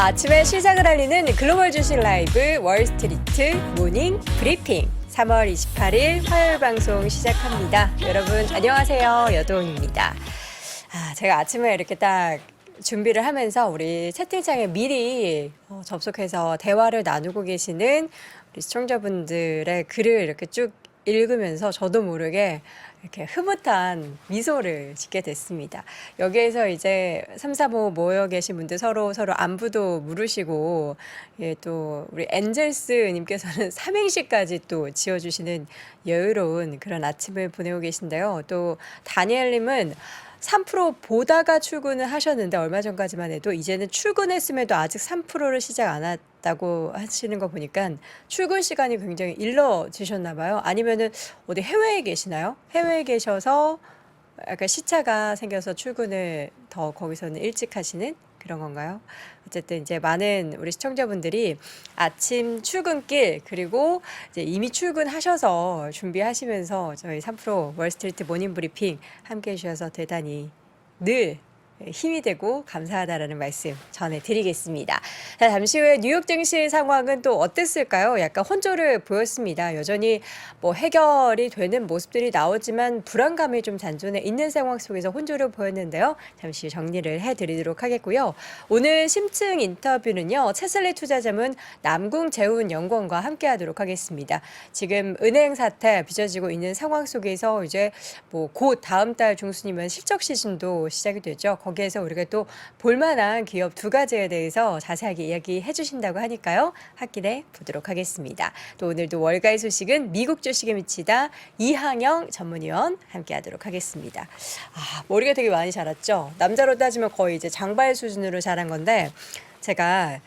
아침에 시작을 알리는 글로벌 주식 라이브 월스트리트 모닝 브리핑 3월 28일 화요일 방송 시작합니다. 여러분 안녕하세요. 여도은입니다. 제가 아침에 이렇게 딱 준비를 하면서 우리 채팅창에 미리 접속해서 대화를 나누고 계시는 우리 시청자분들의 글을 이렇게 쭉 읽으면서 저도 모르게 이렇게 흐뭇한 미소를 짓게 됐습니다. 여기에서 이제 3, 4, 5 모여 계신 분들 서로 안부도 물으시고, 예, 또 우리 엔젤스님께서는 삼행시까지 또 지어주시는 여유로운 그런 아침을 보내고 계신데요. 또 다니엘님은 3% 보다가 출근을 하셨는데 얼마 전까지만 해도 이제는 출근했음에도 아직 3%를 시작 안 했다고 하시는 거 보니까 출근 시간이 굉장히 일러지셨나 봐요. 아니면은 어디 해외에 계시나요? 해외에 계셔서 약간 시차가 생겨서 출근을 더 거기서는 일찍 하시는 그런 건가요? 어쨌든 이제 많은 우리 시청자분들이 아침 출근길 그리고 이제 이미 출근하셔서 준비하시면서 저희 3프로 월스트리트 모닝 브리핑 함께 해주셔서 대단히 늘 힘이 되고 감사하다라는 말씀 전해드리겠습니다. 자, 잠시 후에 뉴욕 증시 상황은 또 어땠을까요? 약간 혼조를 보였습니다. 여전히 뭐 해결이 되는 모습들이 나오지만 불안감이 좀 잔존해 있는 상황 속에서 혼조를 보였는데요. 잠시 정리를 해드리도록 하겠고요. 오늘 심층 인터뷰는요. 채슬리 투자자문 남궁재훈연구원과 함께하도록 하겠습니다. 지금 은행 사태 빚어지고 있는 상황 속에서 이제 뭐 곧 다음 달 중순이면 실적 시즌도 시작이 되죠. 거기에서 우리가 또 볼만한 기업 두 가지에 대해서 자세하게 이야기해 주신다고 하니까요. 확인해 보도록 하겠습니다. 또 오늘도 월가의 소식은 미국 주식에 미치다 이항영 전문위원 함께하도록 하겠습니다. 머리가 되게 많이 자랐죠. 남자로 따지면 거의 이제 장발 수준으로 자란 건데 제가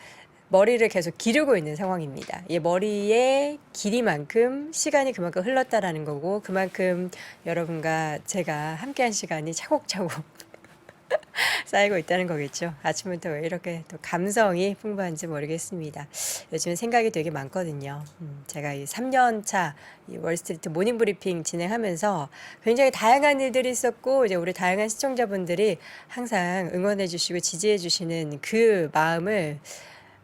머리를 계속 기르고 있는 상황입니다. 이 머리의 길이만큼 시간이 그만큼 흘렀다라는 거고 그만큼 여러분과 제가 함께한 시간이 차곡차곡 쌓이고 있다는 거겠죠. 아침부터 왜 이렇게 또 감성이 풍부한지 모르겠습니다. 요즘 생각이 되게 많거든요. 제가 이 3년차 이 월스트리트 모닝 브리핑 진행하면서 굉장히 다양한 일들이 있었고 이제 우리 다양한 시청자분들이 항상 응원해 주시고 지지해 주시는 그 마음을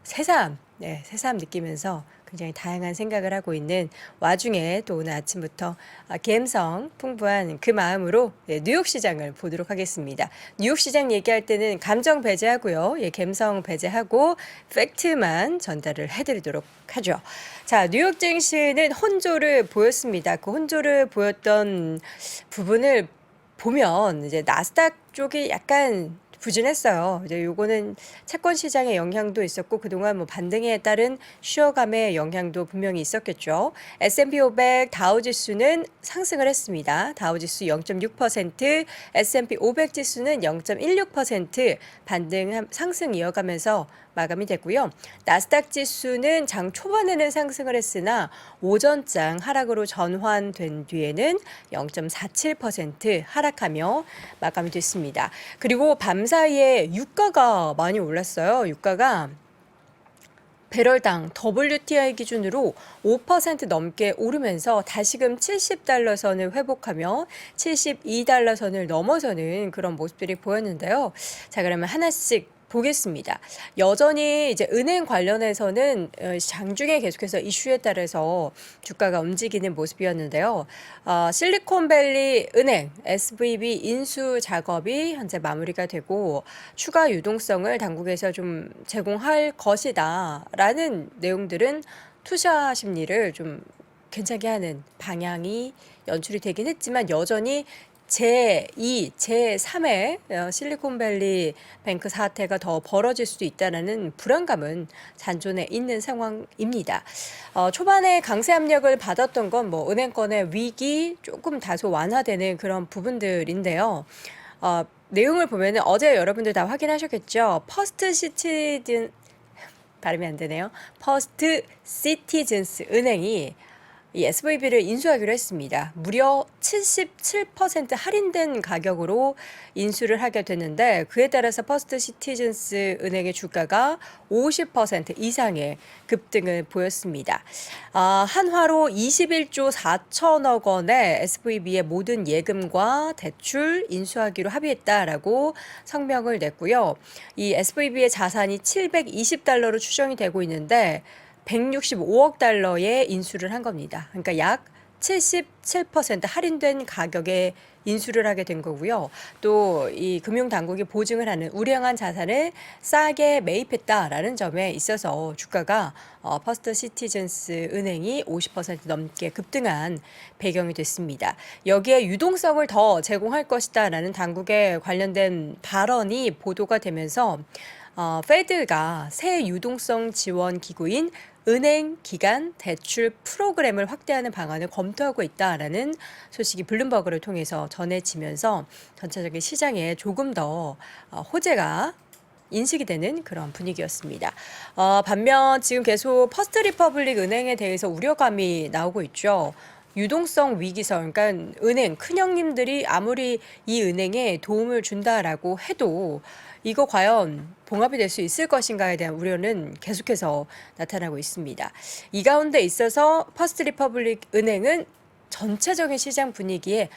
새삼 느끼면서 굉장히 다양한 생각을 하고 있는 와중에 또 오늘 아침부터 감성 풍부한 그 마음으로 뉴욕 시장을 보도록 하겠습니다. 뉴욕 시장 얘기할 때는 감정 배제하고요. 감성 배제하고 팩트만 전달을 해드리도록 하죠. 자, 뉴욕 증시는 혼조를 보였습니다. 그 혼조를 보였던 부분을 보면 이제 나스닥 쪽이 약간 부진했어요. 이제 요거는 채권 시장의 영향도 있었고 그동안 뭐 반등에 따른 쉬어감의 영향도 분명히 있었겠죠. S&P 500 다우 지수는 상승을 했습니다. 다우 지수 0.6%, S&P 500 지수는 0.16% 반등 상승 이어가면서 마감이 됐고요. 나스닥 지수는 장 초반에는 상승을 했으나 오전장 하락으로 전환된 뒤에는 0.47% 하락하며 마감이 됐습니다. 그리고 밤 사이에 유가가 많이 올랐어요. 유가가 배럴당 WTI 기준으로 5% 넘게 오르면서 다시금 70달러 선을 회복하며 72달러 선을 넘어서는 그런 모습들이 보였는데요. 자, 그러면 하나씩 보겠습니다. 여전히 이제 은행 관련해서는 장중에 계속해서 이슈에 따라서 주가가 움직이는 모습이었는데요. 실리콘밸리 은행 SVB 인수 작업이 현재 마무리가 되고 추가 유동성을 당국에서 좀 제공할 것이다라는 내용들은 투자 심리를 좀 괜찮게 하는 방향이 연출이 되긴 했지만 여전히 제2, 제3의 실리콘밸리 뱅크 사태가 더 벌어질 수도 있다는 불안감은 잔존해 있는 상황입니다. 초반에 강세 압력을 받았던 건 뭐 은행권의 위기 조금 다소 완화되는 그런 부분들인데요. 내용을 보면은 어제 여러분들 다 확인하셨겠죠. 퍼스트 시티즌 발음이 안 되네요. 퍼스트 시티즌스 은행이 이 SVB를 인수하기로 했습니다. 무려 77% 할인된 가격으로 인수를 하게 됐는데 그에 따라서 퍼스트 시티즌스 은행의 주가가 50% 이상의 급등을 보였습니다. 한화로 21조 4천억 원의 SVB의 모든 예금과 대출 인수하기로 합의했다라고 성명을 냈고요. 이 SVB의 자산이 720달러로 추정이 되고 있는데 165억 달러에 인수를 한 겁니다. 그러니까 약 77% 할인된 가격에 인수를 하게 된 거고요. 또 이 금융당국이 보증을 하는 우량한 자산을 싸게 매입했다라는 점에 있어서 주가가 퍼스트 시티즌스 은행이 50% 넘게 급등한 배경이 됐습니다. 여기에 유동성을 더 제공할 것이다라는 당국의 관련된 발언이 보도가 되면서 페드가 새 유동성 지원 기구인 은행 기간 대출 프로그램을 확대하는 방안을 검토하고 있다라는 소식이 블룸버그를 통해서 전해지면서 전체적인 시장에 조금 더 호재가 인식이 되는 그런 분위기였습니다. 반면 지금 계속 퍼스트 리퍼블릭 은행에 대해서 우려감이 나오고 있죠. 유동성 위기설, 그러니까 은행 큰형님들이 아무리 이 은행에 도움을 준다라고 해도 이거 과연 봉합이 될 수 있을 것인가에 대한 우려는 계속해서 나타나고 있습니다. 이 가운데 있어서 퍼스트 리퍼블릭 은행은 전체적인 시장 분위기에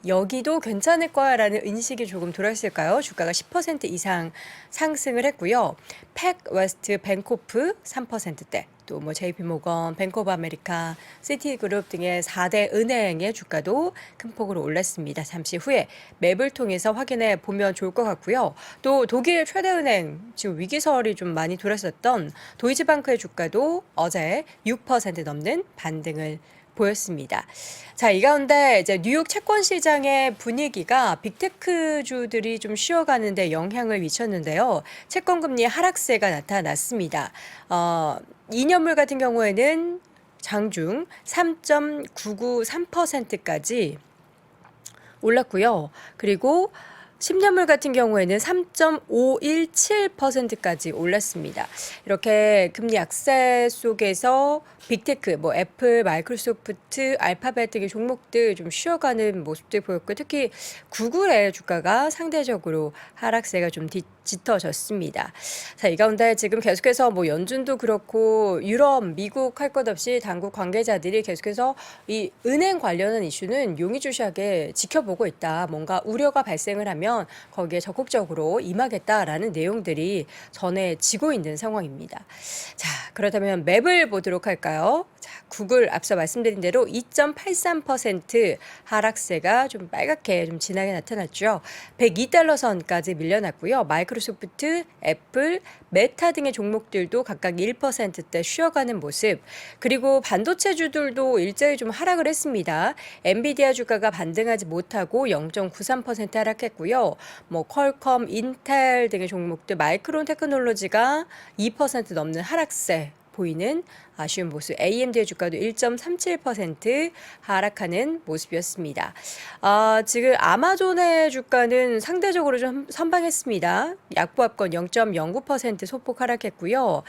여기도 괜찮을 거야라는 인식이 조금 들어있을까요? 주가가 10% 이상 상승을 했고요. 팩 웨스트 뱅코프 3%대, 또 뭐 JP모건, 뱅크 오브 아메리카, 시티그룹 등의 4대 은행의 주가도 큰 폭으로 올랐습니다. 잠시 후에 맵을 통해서 확인해 보면 좋을 것 같고요. 또 독일 최대 은행, 지금 위기설이 좀 많이 돌았었던 도이치방크의 주가도 어제 6% 넘는 반등을 보였습니다. 자, 이 가운데 이제 뉴욕 채권 시장의 분위기가 빅테크주들이 좀 쉬어가는데 영향을 미쳤는데요. 채권 금리 하락세가 나타났습니다. 2년물 같은 경우에는 장중 3.993%까지 올랐고요. 그리고 10년물 같은 경우에는 3.517%까지 올랐습니다. 이렇게 금리 약세 속에서 빅테크, 뭐 애플, 마이크로소프트, 알파벳 등의 종목들 좀 쉬어가는 모습들 보였고 특히 구글의 주가가 상대적으로 하락세가 좀 짙어졌습니다. 자, 이 가운데 지금 계속해서 뭐 연준도 그렇고 유럽, 미국 할 것 없이 당국 관계자들이 계속해서 이 은행 관련한 이슈는 용의주시하게 지켜보고 있다. 뭔가 우려가 발생을 하면 거기에 적극적으로 임하겠다라는 내용들이 전해지고 있는 상황입니다. 자, 그렇다면 맵을 보도록 할까요? 자, 구글 앞서 말씀드린 대로 2.83% 하락세가 좀 빨갛게 좀 진하게 나타났죠. 102달러 선까지 밀려났고요. 마이크로소프트, 애플, 메타 등의 종목들도 각각 1%대 쉬어가는 모습. 그리고 반도체주들도 일제히 좀 하락을 했습니다. 엔비디아 주가가 반등하지 못하고 0.93% 하락했고요. 뭐 퀄컴, 인텔 등의 종목들, 마이크론 테크놀로지가 2% 넘는 하락세 보이는 아쉬운 모습. AMD의 주가도 1.37% 하락하는 모습이었습니다. 지금 아마존의 주가는 상대적으로 좀 선방했습니다. 약보합권 0.09% 소폭 하락했고요.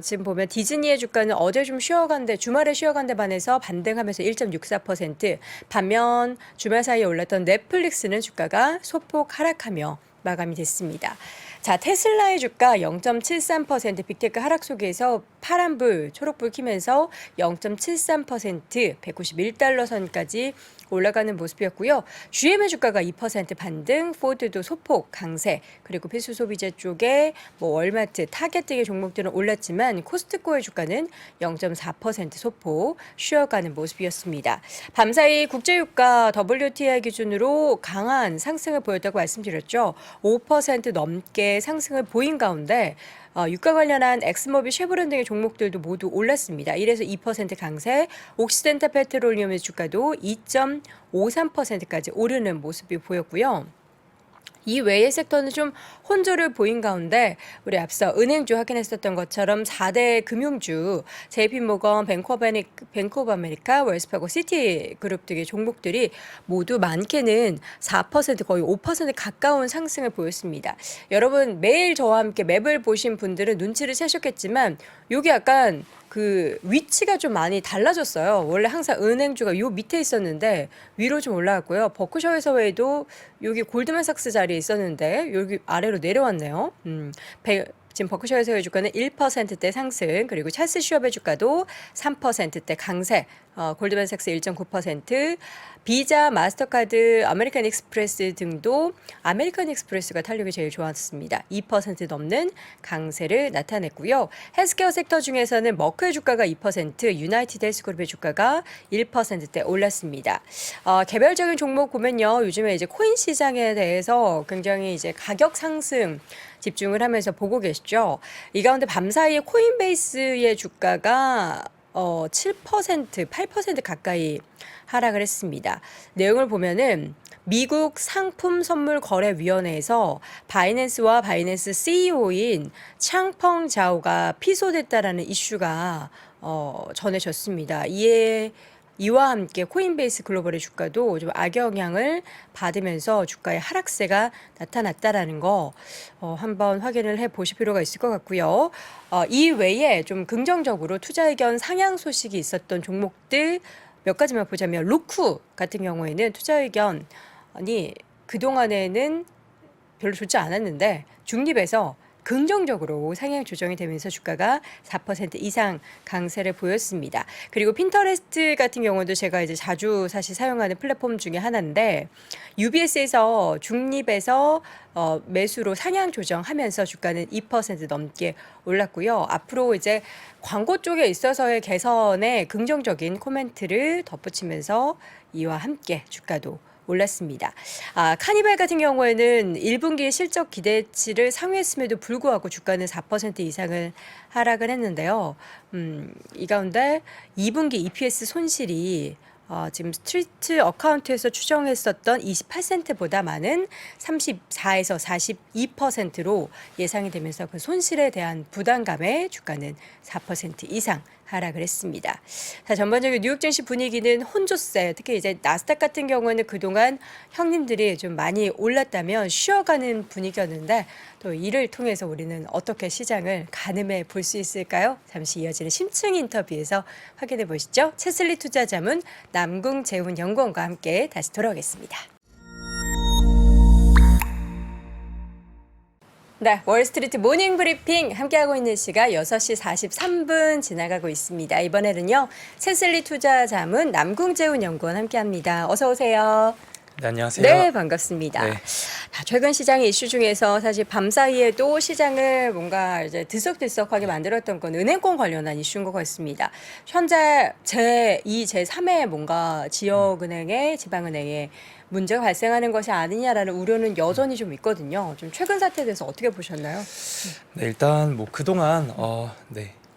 지금 보면 디즈니의 주가는 어제 좀 쉬어간데 주말에 쉬어간데 반해서 반등하면서 1.64%, 반면 주말 사이에 올랐던 넷플릭스는 주가가 소폭 하락하며 마감이 됐습니다. 자, 테슬라의 주가 0.73% 빅테크 하락 속에서 파란불, 초록불 켜면서 0.73% 191달러 선까지 올라가는 모습이었고요. GM의 주가가 2% 반등, 포드도 소폭 강세, 그리고 필수 소비재 쪽에 뭐 월마트, 타겟 등의 종목들은 올랐지만 코스트코의 주가는 0.4% 소폭 쉬어가는 모습이었습니다. 밤사이 국제유가 WTI 기준으로 강한 상승을 보였다고 말씀드렸죠. 5% 넘게 상승을 보인 가운데 유가 관련한 엑스모빌, 쉐보론 등의 종목들도 모두 올랐습니다. 1에서 2% 강세, 옥시덴탈 페트롤리움의 주가도 2.53%까지 오르는 모습이 보였고요. 이 외의 섹터는 좀 혼조를 보인 가운데 우리 앞서 은행주 확인했었던 것처럼 4대 금융주 JP모건, 뱅크 오브 아메리카, 웰스파고, 시티그룹 등의 종목들이 모두 많게는 4% 거의 5% 가까운 상승을 보였습니다. 여러분 매일 저와 함께 맵을 보신 분들은 눈치를 채셨겠지만 이게 약간 그 위치가 좀 많이 달라졌어요. 원래 항상 은행주가 요 밑에 있었는데 위로 좀 올라왔고요. 버크셔 해서웨이도 여기 골드만삭스 자리에 있었는데 여기 아래로 내려왔네요. 지금 버크셔 해서웨이 주가는 1%대 상승, 그리고 찰스 슈업의 주가도 3%대 강세, 골드만삭스 1.9%, 비자, 마스터카드, 아메리칸 익스프레스 등도 아메리칸 익스프레스가 탄력이 제일 좋았습니다. 2% 넘는 강세를 나타냈고요. 헬스케어 섹터 중에서는 머크의 주가가 2%, 유나이티드 헬스그룹의 주가가 1%대 올랐습니다. 개별적인 종목 보면요, 요즘에 이제 코인 시장에 대해서 굉장히 이제 가격 상승 집중을 하면서 보고 계시죠. 이 가운데 밤사이에 코인베이스의 주가가 7%, 8% 가까이 하락을 했습니다. 내용을 보면은 미국 상품선물거래위원회에서 바이낸스와 바이낸스 CEO인 창펑 자오가 피소됐다라는 이슈가 전해졌습니다. 이와 함께 코인베이스 글로벌의 주가도 좀 악영향을 받으면서 주가의 하락세가 나타났다라는 거 한번 확인을 해 보실 필요가 있을 것 같고요. 이 외에 좀 긍정적으로 투자 의견 상향 소식이 있었던 종목들 몇 가지만 보자면 로쿠 같은 경우에는 투자 의견이 그동안에는 별로 좋지 않았는데 중립에서 긍정적으로 상향 조정이 되면서 주가가 4% 이상 강세를 보였습니다. 그리고 핀터레스트 같은 경우도 제가 이제 자주 사실 사용하는 플랫폼 중에 하나인데 UBS에서 중립에서 매수로 상향 조정하면서 주가는 2% 넘게 올랐고요. 앞으로 이제 광고 쪽에 있어서의 개선에 긍정적인 코멘트를 덧붙이면서 이와 함께 주가도 올랐습니다. 카니발 같은 경우에는 1분기 실적 기대치를 상회했음에도 불구하고 주가는 4% 이상을 하락을 했는데요. 이 가운데 2분기 EPS 손실이 지금 스트리트 어카운트에서 추정했었던 28%보다 많은 34에서 42%로 예상이 되면서 그 손실에 대한 부담감에 주가는 4% 이상 하락을 했습니다. 자, 전반적인 뉴욕 증시 분위기는 혼조세, 특히 이제 나스닥 같은 경우는 그동안 형님들이 좀 많이 올랐다면 쉬어가는 분위기였는데 또 이를 통해서 우리는 어떻게 시장을 가늠해 볼 수 있을까요? 잠시 이어지는 심층 인터뷰에서 확인해 보시죠. 채슬리 투자자문 남궁재훈연구원과 함께 다시 돌아오겠습니다. 네, 월스트리트 모닝 브리핑 함께하고 있는 시각 6시 43분 지나가고 있습니다. 이번에는요, 채슬리 투자자문 남궁재훈 연구원 함께합니다. 어서 오세요. 네, 안녕하세요. 네, 반갑습니다. 네. 최근 시장의 이슈 중에서 사실 밤사이에도 시장을 뭔가 이제 들썩들썩하게 만들었던 건 은행권 관련한 이슈인 것 같습니다. 현재 제2, 제3의 뭔가 지역은행에 지방은행에 문제가 발생하는 것이 아니냐라는 우려는 여전히 좀 있거든요. 좀 최근 사태에 대해서 어떻게 보셨나요? 네, 일단 뭐 그동안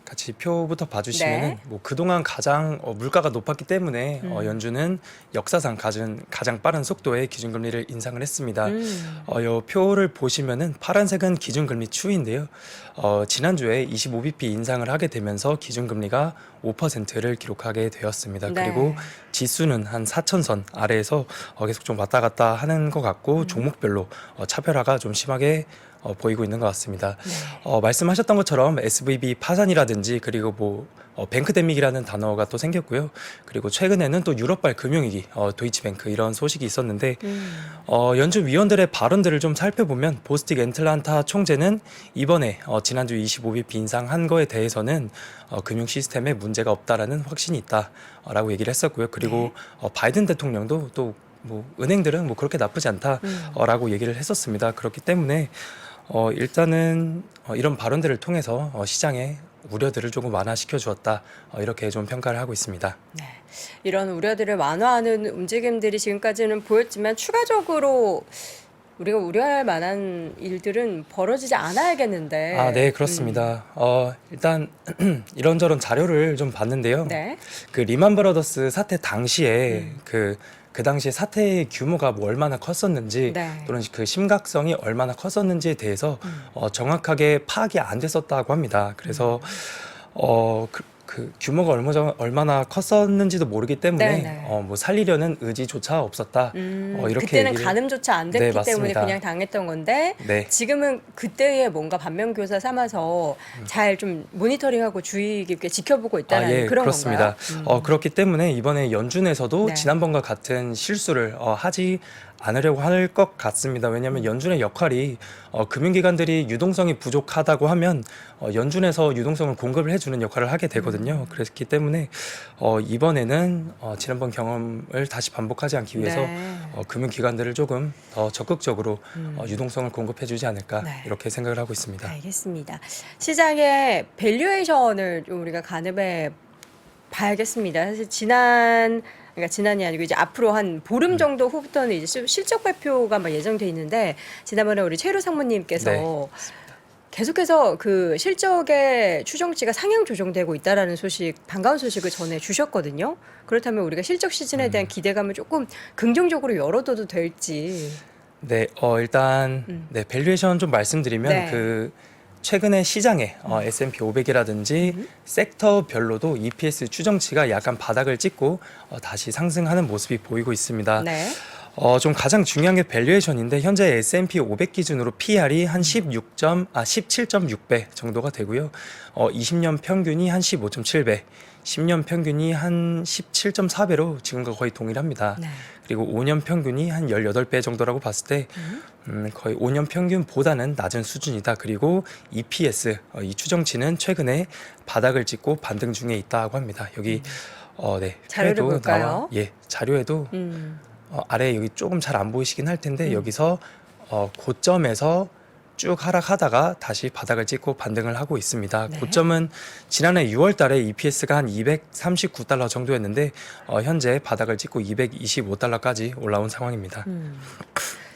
같이 표부터 봐주시면은 네. 뭐 그동안 가장 물가가 높았기 때문에 연준은 역사상 가장 빠른 속도의 기준금리를 인상을 했습니다. 이 표를 보시면은 파란색은 기준금리 추이인데요. 지난주에 25bp 인상을 하게 되면서 기준금리가 5%를 기록하게 되었습니다. 네. 그리고 지수는 한 4천선 아래에서 계속 좀 왔다 갔다 하는 것 같고 종목별로 차별화가 좀 심하게 보이고 있는 것 같습니다. 네. 말씀하셨던 것처럼 SVB 파산이라든지 그리고 뭐 뱅크데믹이라는 단어가 또 생겼고요. 그리고 최근에는 또 유럽발 금융위기, 도이치뱅크 이런 소식이 있었는데 연준 위원들의 발언들을 좀 살펴보면 보스틱 앤틀란타 총재는 이번에 지난주 25bp 인상한 거에 대해서는 금융 시스템에 문제가 없다라는 확신이 있다라고 얘기를 했었고요. 그리고 바이든 대통령도 또 뭐 은행들은 뭐 그렇게 나쁘지 않다라고 얘기를 했었습니다. 그렇기 때문에 일단은 이런 발언들을 통해서 시장의 우려들을 조금 완화시켜 주었다, 이렇게 좀 평가를 하고 있습니다. 네. 이런 우려들을 완화하는 움직임들이 지금까지는 보였지만 추가적으로 우리가 우려할 만한 일들은 벌어지지 않아야겠는데. 네, 그렇습니다. 일단 이런저런 자료를 좀 봤는데요. 네. 그 리만 브라더스 사태 당시에 그 당시에 사태의 규모가 뭐 얼마나 컸었는지 네. 또는 그 심각성이 얼마나 컸었는지에 대해서 정확하게 파악이 안 됐었다고 합니다. 그래서 그 규모가 얼마나 컸었는지도 모르기 때문에 네네. 뭐 살리려는 의지조차 없었다. 이렇게 그때는 얘기를 가늠조차 안 됐기 네, 때문에 맞습니다. 그냥 당했던 건데 네. 지금은 그때의 뭔가 반면교사 삼아서 잘 좀 모니터링하고 주의 깊게 지켜보고 있다는 예, 그런 그렇습니다. 건가요? 그렇기 때문에 이번에 연준에서도 네. 지난번과 같은 실수를 하지 않으려고 할 것 같습니다. 왜냐하면 연준의 역할이 금융기관들이 유동성이 부족하다고 하면 연준에서 유동성을 공급을 해주는 역할을 하게 되거든요. 그렇기 때문에 이번에는 지난번 경험을 다시 반복하지 않기 위해서 네. 금융기관들을 조금 더 적극적으로 유동성을 공급해주지 않을까 네. 이렇게 생각을 하고 있습니다. 알겠습니다. 시장의 밸류에이션을 좀 우리가 가늠해 봐야겠습니다. 사실 그러니까 지난이 아니고 이제 앞으로 한 보름 정도 후부터는 이제 실적 발표가 막 예정돼 있는데 지난번에 우리 최루 상무님께서 네. 계속해서 그 실적의 추정치가 상향 조정되고 있다라는 소식, 반가운 소식을 전해 주셨거든요. 그렇다면 우리가 실적 시즌에 대한 기대감을 조금 긍정적으로 열어둬도 될지. 네, 일단 네, 밸류에이션 좀 말씀드리면 네. 그 최근에 시장에 S&P 500이라든지 섹터별로도 EPS 추정치가 약간 바닥을 찍고 다시 상승하는 모습이 보이고 있습니다. 네. 좀 가장 중요한 게 밸류에이션인데 현재 S&P 500 기준으로 PR이 한 17.6배 정도가 되고요. 20년 평균이 한 15.7배, 10년 평균이 한 17.4배로 지금과 거의 동일합니다. 네. 그리고 5년 평균이 한 18배 정도라고 봤을 때 거의 5년 평균보다는 낮은 수준이다. 그리고 EPS, 이 추정치는 최근에 바닥을 찍고 반등 중에 있다고 합니다. 여기 네, 자료를 표에도 볼까요? 자료에도 아래 여기 조금 잘 안 보이시긴 할 텐데 여기서 고점에서 쭉 하락하다가 다시 바닥을 찍고 반등을 하고 있습니다. 네. 고점은 지난해 6월 달에 EPS가 한 239달러 정도였는데 현재 바닥을 찍고 225달러까지 올라온 상황입니다.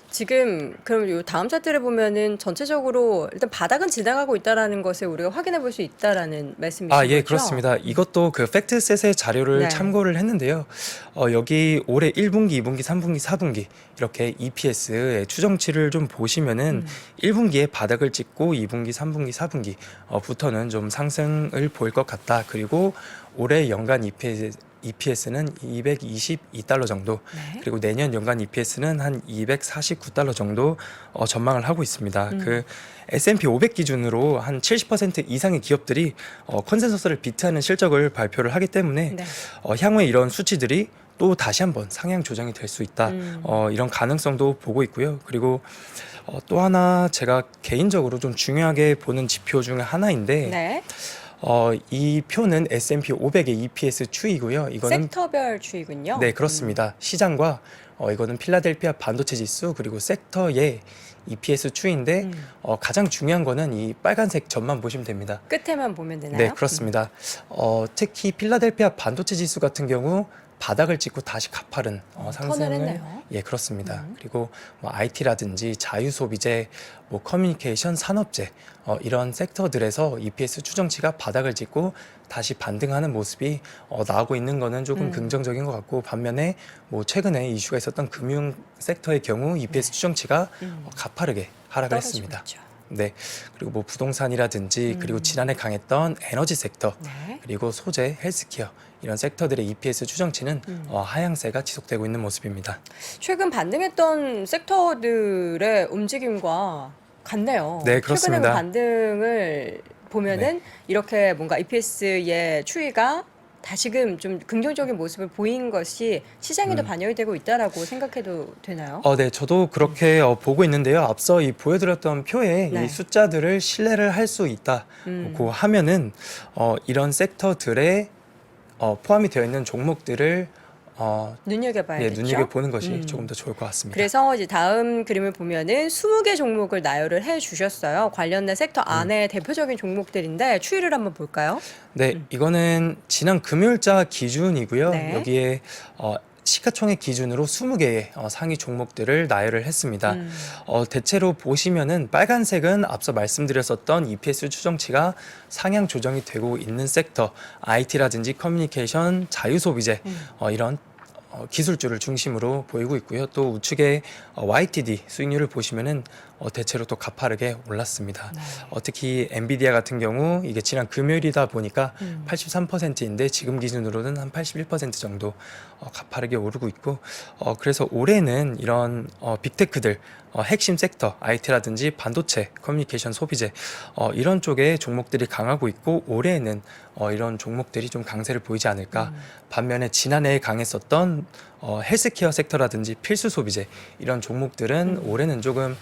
지금 그럼 요 다음 차트를 보면은 전체적으로 일단 바닥은 지나가고 있다라는 것을 우리가 확인해 볼 수 있다라는 말씀이신 예, 거죠? 그렇습니다. 이것도 그 팩트셋의 자료를 네. 참고를 했는데요. 여기 올해 1분기, 2분기, 3분기, 4분기 이렇게 EPS의 추정치를 좀 보시면은 1분기에 바닥을 찍고 2분기, 3분기, 4분기 부터는 좀 상승을 보일 것 같다. 그리고 올해 연간 EPS는 222달러 정도, 네. 그리고 내년 연간 EPS는 한 249달러 정도 전망을 하고 있습니다. 그 S&P 500 기준으로 한 70% 이상의 기업들이 컨센서스를 비트하는 실적을 발표를 하기 때문에 네. 향후에 이런 수치들이 또 다시 한번 상향 조정이 될 수 있다. 이런 가능성도 보고 있고요. 그리고 또 하나 제가 개인적으로 좀 중요하게 보는 지표 중에 하나인데 네. 이 표는 S&P 500의 EPS 추이고요. 이거는 섹터별 추이군요. 네, 그렇습니다. 시장과 이거는 필라델피아 반도체 지수 그리고 섹터의 EPS 추이인데 가장 중요한 거는 이 빨간색 점만 보시면 됩니다. 끝에만 보면 되나요? 네, 그렇습니다. 특히 필라델피아 반도체 지수 같은 경우 바닥을 찍고 다시 가파른 턴을 상승을 했네요. 예, 그렇습니다. 그리고 뭐 IT라든지 자유소비재, 뭐 커뮤니케이션, 산업재 이런 섹터들에서 EPS 추정치가 바닥을 찍고 다시 반등하는 모습이 나오고 있는 거는 조금 긍정적인 것 같고, 반면에 뭐 최근에 이슈가 있었던 금융 섹터의 경우 EPS 추정치가 가파르게 하락을 떨어지고 했습니다. 있죠. 네, 그리고 뭐 부동산이라든지 그리고 지난해 강했던 에너지 섹터, 네. 그리고 소재, 헬스케어 이런 섹터들의 EPS 추정치는 하향세가 지속되고 있는 모습입니다. 최근 반등했던 섹터들의 움직임과 같네요. 네, 최근에 그렇습니다. 그 반등을 보면은 이렇게 뭔가 EPS의 추이가 다시금 좀 긍정적인 모습을 보인 것이 시장에도 반영이 되고 있다라고 생각해도 되나요? 네, 저도 그렇게 보고 있는데요. 앞서 이 보여드렸던 표에 네. 이 숫자들을 신뢰를 할 수 있다고 하면은 이런 섹터들에 포함이 되어 있는 종목들을 눈여겨봐야겠죠. 눈여겨보는 것이 조금 더 좋을 것 같습니다. 그래서 이제 다음 그림을 보면은 20개 종목을 나열을 해 주셨어요. 관련된 섹터 안에 대표적인 종목들인데 추이를 한번 볼까요? 네, 이거는 지난 금요일자 기준이고요. 네. 여기에 시가총액 기준으로 20개의 상위 종목들을 나열을 했습니다. 대체로 보시면은 빨간색은 앞서 말씀드렸었던 EPS 추정치가 상향 조정이 되고 있는 섹터, IT라든지 커뮤니케이션, 자유소비재 이런 기술주를 중심으로 보이고 있고요. 또 우측에 YTD 수익률을 보시면은 대체로 또 가파르게 올랐습니다. 네. 특히 엔비디아 같은 경우 이게 지난 금요일이다 보니까 83%인데 지금 기준으로는 한 81% 정도 가파르게 오르고 있고, 그래서 올해는 이런 빅테크들 핵심 섹터 IT라든지 반도체, 커뮤니케이션, 소비재 이런 쪽에 종목들이 강하고 있고, 올해에는 이런 종목들이 좀 강세를 보이지 않을까. 반면에 지난해에 강했었던 헬스케어 섹터라든지 필수 소비재 이런 종목들은 올해는 조금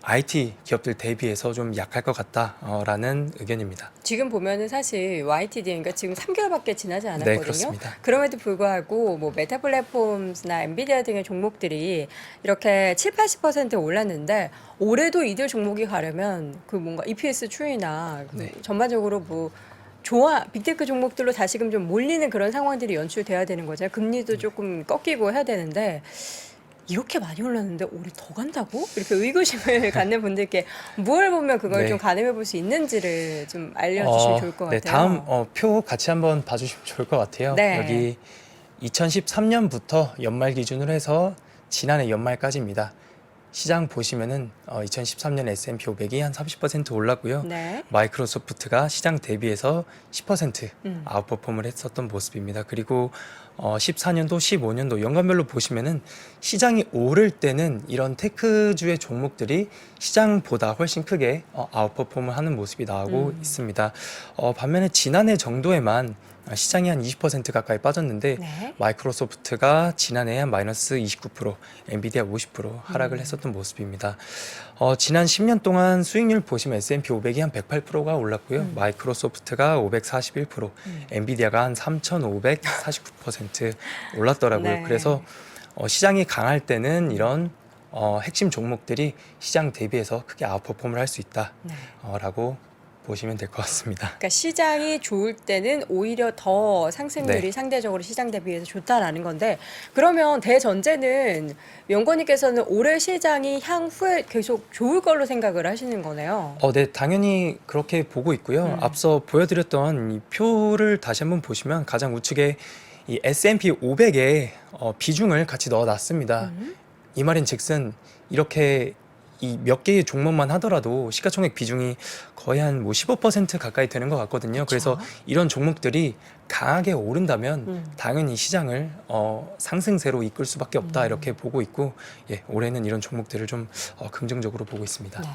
IT 기업들 대비해서 좀 약할 것 같다라는 의견입니다. 지금 보면은 사실 YTD, 그러니까 지금 3개월밖에 지나지 않았거든요. 네, 그렇습니다. 그럼에도 불구하고 뭐 메타 플랫폼스나 엔비디아 등의 종목들이 이렇게 7, 80% 올랐는데, 올해도 이들 종목이 가려면 그 뭔가 EPS 추이나 그 네. 전반적으로 뭐 빅테크 종목들로 다시금 좀 몰리는 그런 상황들이 연출돼야 되는 거죠. 금리도 조금 꺾이고 해야 되는데, 이렇게 많이 올랐는데 올해 더 간다고? 이렇게 의구심을 갖는 분들께 뭘 보면 그걸 네. 좀 가늠해 볼 수 있는지를 좀 알려주시면 좋을 것 네, 같아요. 다음 표 같이 한번 봐주시면 좋을 것 같아요. 네. 여기 2013년부터 연말 기준으로 해서 지난해 연말까지입니다. 시장 보시면은 2013년 S&P 500이 한 30% 올랐고요. 네. 마이크로소프트가 시장 대비해서 10% 음. 아웃퍼폼을 했었던 모습입니다. 그리고 14년도, 15년도 연간별로 보시면은 시장이 오를 때는 이런 테크주의 종목들이 시장보다 훨씬 크게 아웃퍼폼을 하는 모습이 나오고 있습니다. 반면에 지난해 정도에만 시장이 한 20% 가까이 빠졌는데, 네. 마이크로소프트가 지난해에 한 마이너스 29%, 엔비디아 50% 하락을 했었던 모습입니다. 지난 10년 동안 수익률 보시면 S&P 500이 한 108%가 올랐고요. 마이크로소프트가 541%, 엔비디아가 한 3,549% 올랐더라고요. 네. 그래서 시장이 강할 때는 이런 핵심 종목들이 시장 대비해서 크게 아웃퍼폼을 할 수 있다라고 보시면 될 것 같습니다. 그러니까 시장이 좋을 때는 오히려 더 상승률이 네. 상대적으로 시장 대비해서 좋다라는 건데, 그러면 대전제는 연구원님께서는 올해 시장이 향후에 계속 좋을 걸로 생각을 하시는 거네요. 네, 당연히 그렇게 보고 있고요. 앞서 보여드렸던 이 표를 다시 한번 보시면 가장 우측에 이 S&P 500의 비중을 같이 넣어놨습니다. 이 말인즉슨 이렇게 이 몇 개의 종목만 하더라도 시가총액 비중이 거의 한 뭐 15% 가까이 되는 것 같거든요. 그래서 이런 종목들이 강하게 오른다면 당연히 시장을 상승세로 이끌 수밖에 없다, 이렇게 보고 있고, 올해는 이런 종목들을 좀 긍정적으로 보고 있습니다. 네.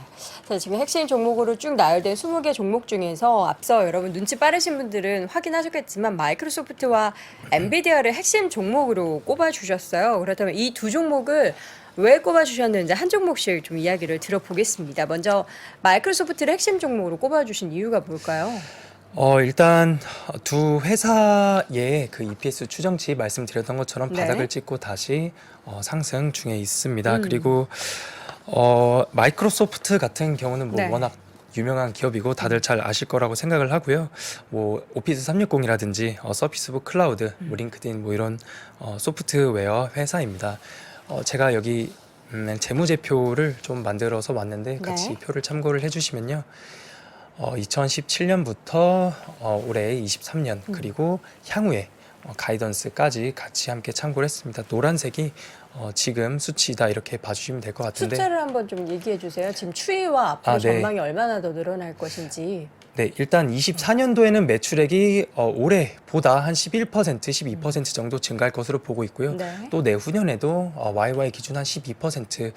그래서 지금 핵심 종목으로 쭉 나열된 20개 종목 중에서 앞서 여러분 눈치 빠르신 분들은 확인하셨겠지만 마이크로소프트와 엔비디아를 핵심 종목으로 꼽아주셨어요. 그렇다면 이 두 종목을 왜 꼽아주셨는지 한 종목씩 좀 이야기를 들어보겠습니다. 먼저 마이크로소프트를 핵심 종목으로 꼽아주신 이유가 뭘까요? 일단 두 회사의 그 EPS 추정치 말씀드렸던 것처럼 네. 바닥을 찍고 다시 상승 중에 있습니다. 그리고 마이크로소프트 같은 경우는 뭐 네. 워낙 유명한 기업이고 다들 잘 아실 거라고 생각을 하고요. 뭐 오피스 360이라든지 서피스북 클라우드, 뭐 링크드인 뭐 이런 소프트웨어 회사입니다. 제가 여기 재무제표를 좀 만들어서 왔는데 같이 네. 표를 참고를 해주시면요. 2017년부터 올해 23년 그리고 향후에 가이던스까지 같이 함께 참고를 했습니다. 노란색이 지금 수치다, 이렇게 봐주시면 될 것 같은데. 숫자를 한번 좀 얘기해 주세요. 지금 추이와 앞으로 네. 전망이 얼마나 더 늘어날 것인지. 네, 일단 24년도에는 매출액이 올해보다 한 11%, 12% 정도 증가할 것으로 보고 있고요. 네. 또 내후년에도 YY 기준 한 12%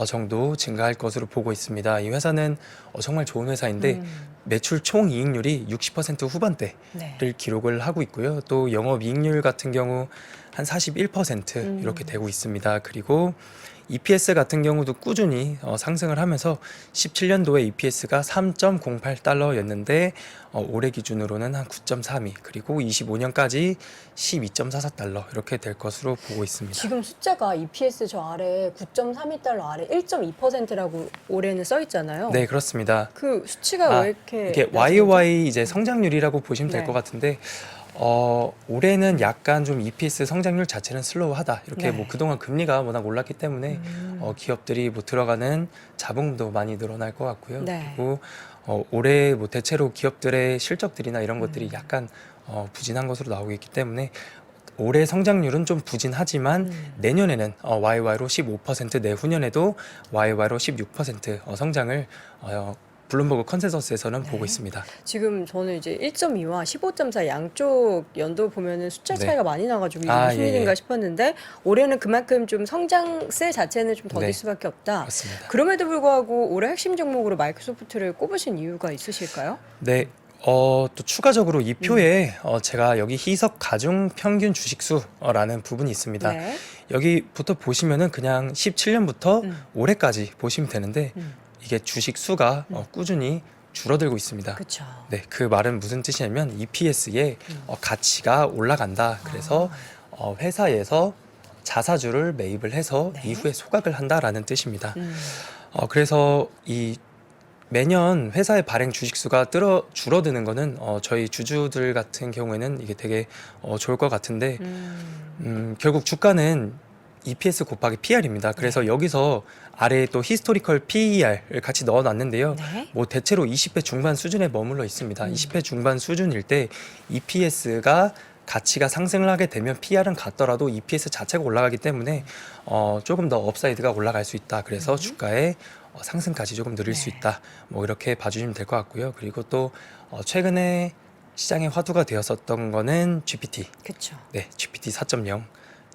정도 증가할 것으로 보고 있습니다. 이 회사는 정말 좋은 회사인데 매출 총 이익률이 60% 후반대를 네. 기록을 하고 있고요. 또 영업이익률 같은 경우 한 41% 이렇게 되고 있습니다. 그리고 EPS 같은 경우도 꾸준히 상승을 하면서 17년도에 EPS가 3.08달러였는데 올해 기준으로는 한 9.32, 그리고 25년까지 12.44달러 이렇게 될 것으로 보고 있습니다. 지금 숫자가 EPS 저 아래 9.32달러 아래 1.2%라고 올해는 써 있잖아요. 네, 그렇습니다. 그 수치가 왜 이렇게 이게 낮은 거죠? YOY 이제 성장률이라고 보시면 될 네. 것 같은데, 올해는 약간 좀 EPS 성장률 자체는 슬로우하다. 이렇게 네. 뭐 그동안 금리가 워낙 올랐기 때문에 기업들이 뭐 들어가는 자본도 많이 늘어날 것 같고요. 네. 그리고 올해 뭐 대체로 기업들의 실적들이나 이런 것들이 약간 부진한 것으로 나오고 있기 때문에 올해 성장률은 좀 부진하지만 내년에는 YY로 15%, 내후년에도 YY로 16% 성장을 블룸버그 컨센서스에서는 네. 보고 있습니다. 지금 저는 이제 1.2와 15.4 양쪽 연도 보면은 숫자 네. 차이가 많이 나가지고 이게 아, 무슨 예, 일인가 예. 싶었는데 올해는 그만큼 좀 성장세 자체는 좀 더딜 네. 수밖에 없다. 맞습니다. 그럼에도 불구하고 올해 핵심 종목으로 마이크로소프트를 꼽으신 이유가 있으실까요? 네. 또 추가적으로 이 표에 제가 여기 희석 가중 평균 주식수라는 부분이 있습니다. 네. 여기부터 보시면은 그냥 17년부터 올해까지 보시면 되는데 이게 주식 수가 꾸준히 줄어들고 있습니다. 그렇죠. 네, 그 말은 무슨 뜻이냐면 EPS의 가치가 올라간다. 그래서 회사에서 자사주를 매입을 해서 네. 이후에 소각을 한다라는 뜻입니다. 그래서 이 매년 회사의 발행 주식 수가 줄어드는 거는 저희 주주들 같은 경우에는 이게 되게 좋을 것 같은데 결국 주가는 EPS 곱하기 PR입니다. 그래서 여기서 아래에 또 히스토리컬 PER을 같이 넣어놨는데요. 네. 뭐 대체로 20배 중반 수준에 머물러 있습니다. 20배 중반 수준일 때 EPS가 가치가 상승을 하게 되면 PR은 같더라도 EPS 자체가 올라가기 때문에 조금 더 업사이드가 올라갈 수 있다. 그래서 주가의 상승까지 조금 느릴 수 네. 있다. 뭐 이렇게 봐주시면 될 것 같고요. 그리고 또 최근에 시장의 화두가 되었었던 거는 GPT. 그렇죠. 네, GPT 4.0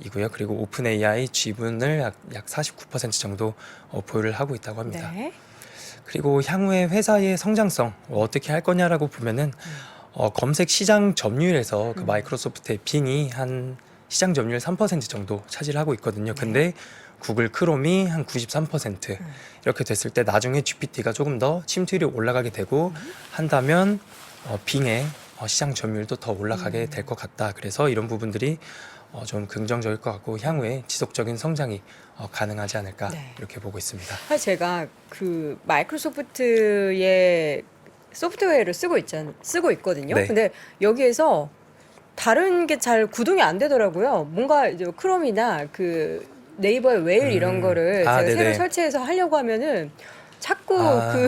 이고요. 그리고 오픈 AI 지분을 약 49% 정도 보유를 하고 있다고 합니다. 네. 그리고 향후에 회사의 성장성 어떻게 할 거냐라고 보면은 검색 시장 점유율에서 그 마이크로소프트의 빙이 한 시장 점유율 3% 정도 차지를 하고 있거든요. 근데 구글 크롬이 한 93% 이렇게 됐을 때 나중에 GPT가 조금 더 침투율이 올라가게 되고 한다면 빙의 시장 점유율도 더 올라가게 될 것 같다. 그래서 이런 부분들이 좀 긍정적일 것 같고 향후에 지속적인 성장이 가능하지 않을까 네. 이렇게 보고 있습니다. 사실 제가 그 마이크로소프트의 소프트웨어를 쓰고 있거든요. 네. 근데 여기에서 다른 게 잘 구동이 안 되더라고요. 뭔가 이제 크롬이나 그 네이버의 웨일 이런 거를 제가 네네. 새로 설치해서 하려고 하면은 자꾸 그 아.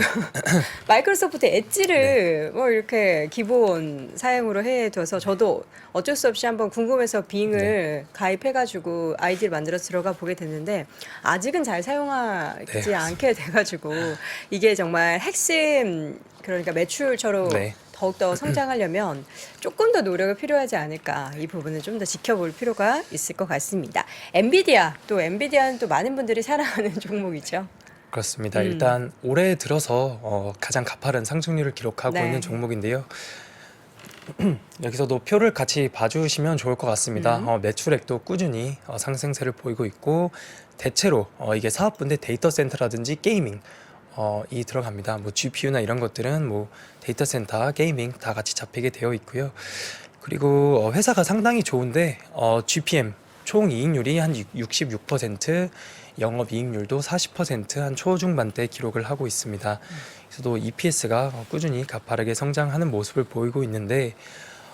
마이크로소프트 엣지를 네. 뭐 이렇게 기본 사용으로 해둬서 저도 어쩔 수 없이 한번 궁금해서 빙을 네. 가입해가지고 아이디를 만들어서 들어가 보게 됐는데 아직은 잘 사용하지 네, 않게 돼가지고 이게 정말 핵심 그러니까 매출처로 네. 더욱더 성장하려면 조금 더 노력이 필요하지 않을까 이 부분을 좀 더 지켜볼 필요가 있을 것 같습니다. 엔비디아는 또 많은 분들이 사랑하는 종목이죠. 그렇습니다. 일단 올해 들어서 가장 가파른 상승률을 기록하고 네. 있는 종목인데요. 여기서도 표를 같이 봐주시면 좋을 것 같습니다. 매출액도 꾸준히 상승세를 보이고 있고 대체로 이게 사업분대 데이터 센터라든지 게이밍 이 들어갑니다. 뭐 GPU나 이런 것들은 뭐 데이터 센터, 게이밍 다 같이 잡히게 되어 있고요. 그리고 회사가 상당히 좋은데 GPM 총 이익률이 한 66%, 영업이익률도 40%한 초중반대 기록을 하고 있습니다. 그래서도 EPS가 꾸준히 가파르게 성장하는 모습을 보이고 있는데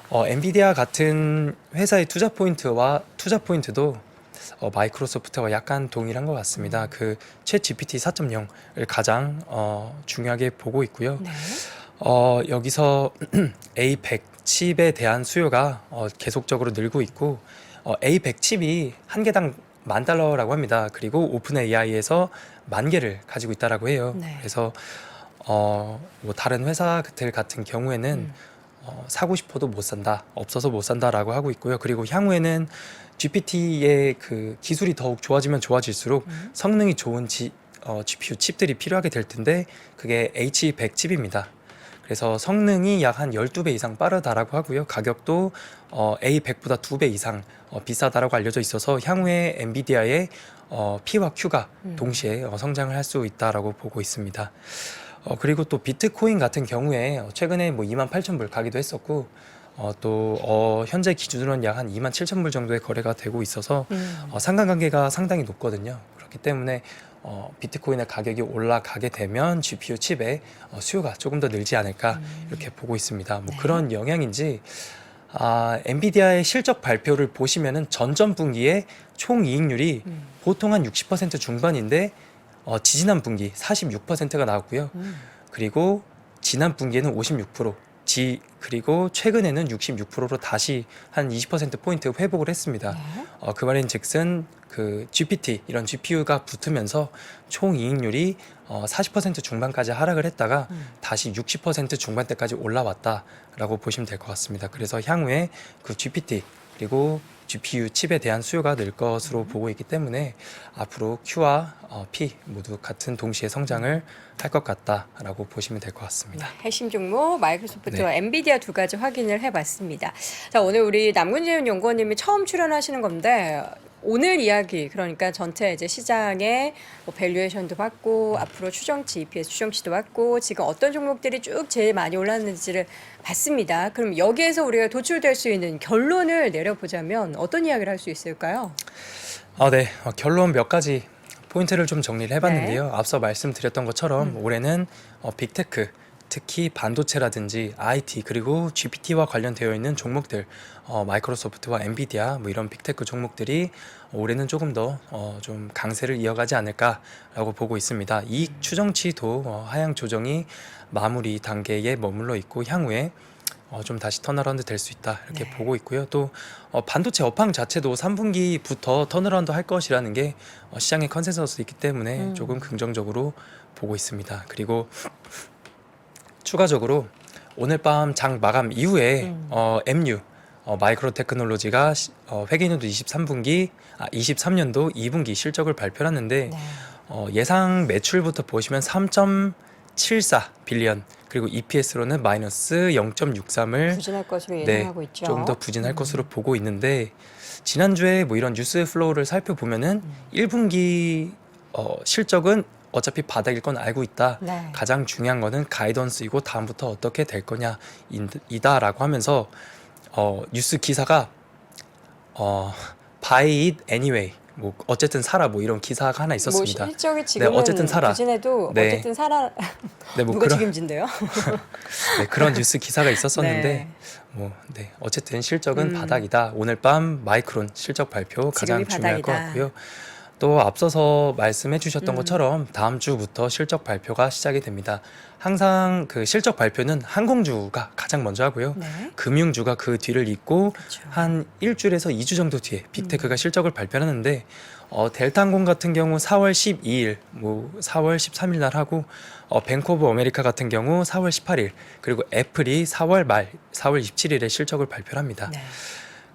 엔비디아 같은 회사의 투자 포인트도 마이크로소프트와 약간 동일한 것 같습니다. 그 챗 GPT 4.0을 가장 중요하게 보고 있고요. 네. 여기서 A100 칩에 대한 수요가 계속적으로 늘고 있고 A100 칩이 한 개당 $10,000라고 합니다. 그리고 오픈 AI에서 10,000개를 가지고 있다라고 해요. 네. 그래서 뭐 다른 회사들 같은 경우에는 사고 싶어도 못 산다, 없어서 못 산다라고 하고 있고요. 그리고 향후에는 GPT의 그 기술이 더욱 좋아지면 좋아질수록 성능이 좋은 GPU 칩들이 필요하게 될 텐데 그게 H100 칩입니다. 그래서 성능이 약 한 12배 이상 빠르다라고 하고요. 가격도 A100보다 2배 이상 비싸다라고 알려져 있어서 향후에 엔비디아의 P와 Q가 동시에 성장을 할 수 있다라고 보고 있습니다. 그리고 또 비트코인 같은 경우에 최근에 뭐 28,000불 가기도 했었고 또 현재 기준으로는 약 한 27,000불 정도의 거래가 되고 있어서 상관관계가 상당히 높거든요. 그렇기 때문에 비트코인의 가격이 올라가게 되면 GPU 칩의 수요가 조금 더 늘지 않을까 이렇게 보고 있습니다. 뭐 네. 그런 그런 영향인지 엔비디아의 실적 발표를 보시면은 전전 분기에 총 이익률이 보통 한 60% 중반인데 지지난 분기 46%가 나왔고요. 그리고 지난 분기에는 56%, 그리고 최근에는 66%로 다시 한 20%포인트 회복을 했습니다. 네. 그 말인즉슨 그 GPT 이런 GPU가 붙으면서 총 이익률이 40% 중반까지 하락을 했다가 다시 60% 중반대까지 올라왔다라고 보시면 될 것 같습니다. 그래서 향후에 그 GPT 그리고 GPU 칩에 대한 수요가 늘 것으로 보고 있기 때문에 앞으로 Q와 P 모두 같은 동시에 성장을 할 것 같다라고 보시면 될 것 같습니다. 핵심 종목 마이크로소프트와 네. 엔비디아 두 가지 확인을 해봤습니다. 자, 오늘 우리 남군재훈 연구원님이 처음 출연하시는 건데 오늘 이야기 그러니까 전체 이제 시장의 뭐 밸류에이션도 받고 앞으로 추정치 EPS 추정치도 받고 지금 어떤 종목들이 쭉 제일 많이 올랐는지를 봤습니다. 그럼 여기에서 우리가 도출될 수 있는 결론을 내려보자면 어떤 이야기를 할 수 있을까요? 네. 결론 몇 가지 포인트를 좀 정리를 해봤는데요. 앞서 말씀드렸던 것처럼 올해는 빅테크, 특히 반도체라든지 IT 그리고 GPT와 관련되어 있는 종목들, 마이크로소프트와 엔비디아 뭐 이런 빅테크 종목들이 올해는 조금 더 좀 강세를 이어가지 않을까라고 보고 있습니다. 이익 추정치도 하향 조정이 마무리 단계에 머물러 있고 향후에 좀 다시 턴어라운드 될 수 있다 이렇게 네. 보고 있고요. 또 반도체 업황 자체도 3분기부터 턴어라운드 할 것이라는 게 시장의 컨센서스이기 때문에 조금 긍정적으로 보고 있습니다. 그리고 추가적으로 오늘 밤 장 마감 이후에 MU 마이크로 테크놀로지가 회계연도 23년도 2분기 실적을 발표를 하는데 네. 예상 매출부터 보시면 3.74 빌리언 그리고 EPS로는 마이너스 0.63을 부진할 것으로 네, 예상하고 있죠. 조금 더 부진할 것으로 보고 있는데 지난주에 뭐 이런 뉴스 플로우를 살펴보면은 1분기 실적은 어차피 바닥일 건 알고 있다. 네. 가장 중요한 거는 가이던스이고 다음부터 어떻게 될 거냐이다라고 하면서 뉴스 기사가 Buy it anyway. 뭐 어쨌든 사라 뭐 이런 기사가 하나 있었습니다. 뭐 실적이 지금은 어쨌든 사라. 부진해도 네. 어쨌든 살아. 네, 뭐 누가 그런 책임진대요? 네, 그런 뉴스 기사가 있었었는데 네. 어쨌든 실적은 바닥이다. 오늘 밤 마이크론 실적 발표 가장 지금이 중요할 것 바닥이다. 같고요. 또 앞서서 말씀해 주셨던 것처럼 다음 주부터 실적 발표가 시작이 됩니다. 항상 그 실적 발표는 항공주가 가장 먼저 하고요. 네. 금융주가 그 뒤를 잇고 그렇죠. 한 일주일에서 2주 정도 뒤에 빅테크가 실적을 발표하는데 델타항공 같은 경우 4월 12일, 뭐 4월 13일 날 하고 뱅크 오브 아메리카 같은 경우 4월 18일 그리고 애플이 4월 말 4월 27일에 실적을 발표를 합니다. 네.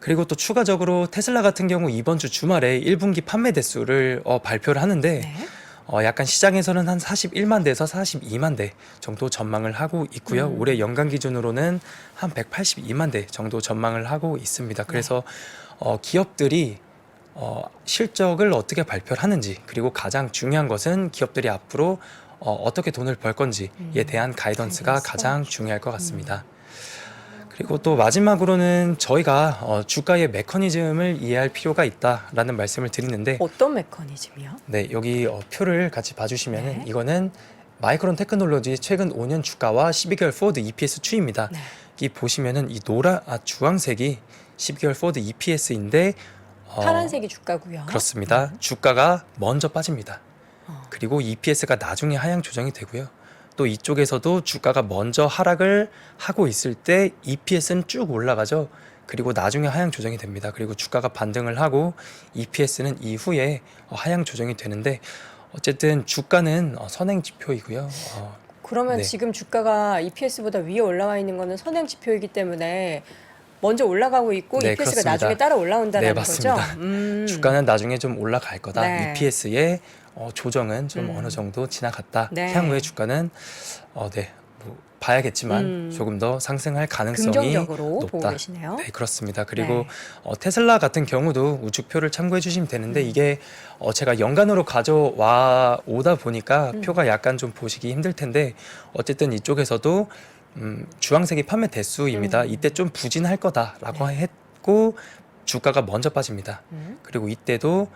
그리고 또 추가적으로 테슬라 같은 경우 이번 주 주말에 1분기 판매 대수를 발표를 하는데 네. 약간 시장에서는 한 41만 대에서 42만 대 정도 전망을 하고 있고요. 올해 연간 기준으로는 한 182만 대 정도 전망을 하고 있습니다. 그래서 기업들이 실적을 어떻게 발표를 하는지 그리고 가장 중요한 것은 기업들이 앞으로 어떻게 돈을 벌 건지에 대한 가이던스가 가이던스가 가장 중요할 것 같습니다. 그리고 또 마지막으로는 저희가 주가의 메커니즘을 이해할 필요가 있다라는 말씀을 드리는데 어떤 메커니즘이요? 네, 여기 표를 같이 봐주시면은 네. 이거는 마이크론 테크놀로지 최근 5년 주가와 12개월 포워드 EPS 추이입니다. 네. 이 보시면은 이 주황색이 12개월 포워드 EPS인데 파란색이 주가고요. 그렇습니다. 주가가 먼저 빠집니다. 그리고 EPS가 나중에 하향 조정이 되고요. 또 이쪽에서도 주가가 먼저 하락을 하고 있을 때 EPS는 쭉 올라가죠. 그리고 나중에 하향 조정이 됩니다. 그리고 주가가 반등을 하고 EPS는 이후에 하향 조정이 되는데 어쨌든 주가는 선행 지표이고요. 그러면 네. 지금 주가가 EPS보다 위에 올라와 있는 거는 선행 지표이기 때문에 먼저 올라가고 있고 네, EPS가 그렇습니다. 나중에 따라 올라온다는 네, 거죠? 맞습니다. 주가는 나중에 좀 올라갈 거다. 네. EPS의 조정은 좀 어느 정도 지나갔다. 네. 향후에 주가는 뭐 봐야겠지만 조금 더 상승할 가능성이 긍정적으로 보고 높다. 계시네요. 네, 그렇습니다. 그리고 테슬라 같은 경우도 우측표를 참고해 주시면 되는데 이게 제가 연간으로 가져와 오다 보니까 표가 약간 좀 보시기 힘들 텐데 어쨌든 이쪽에서도 주황색이 판매 대수입니다. 이때 좀 부진할 거다라고 했고 주가가 먼저 빠집니다. 그리고 이때도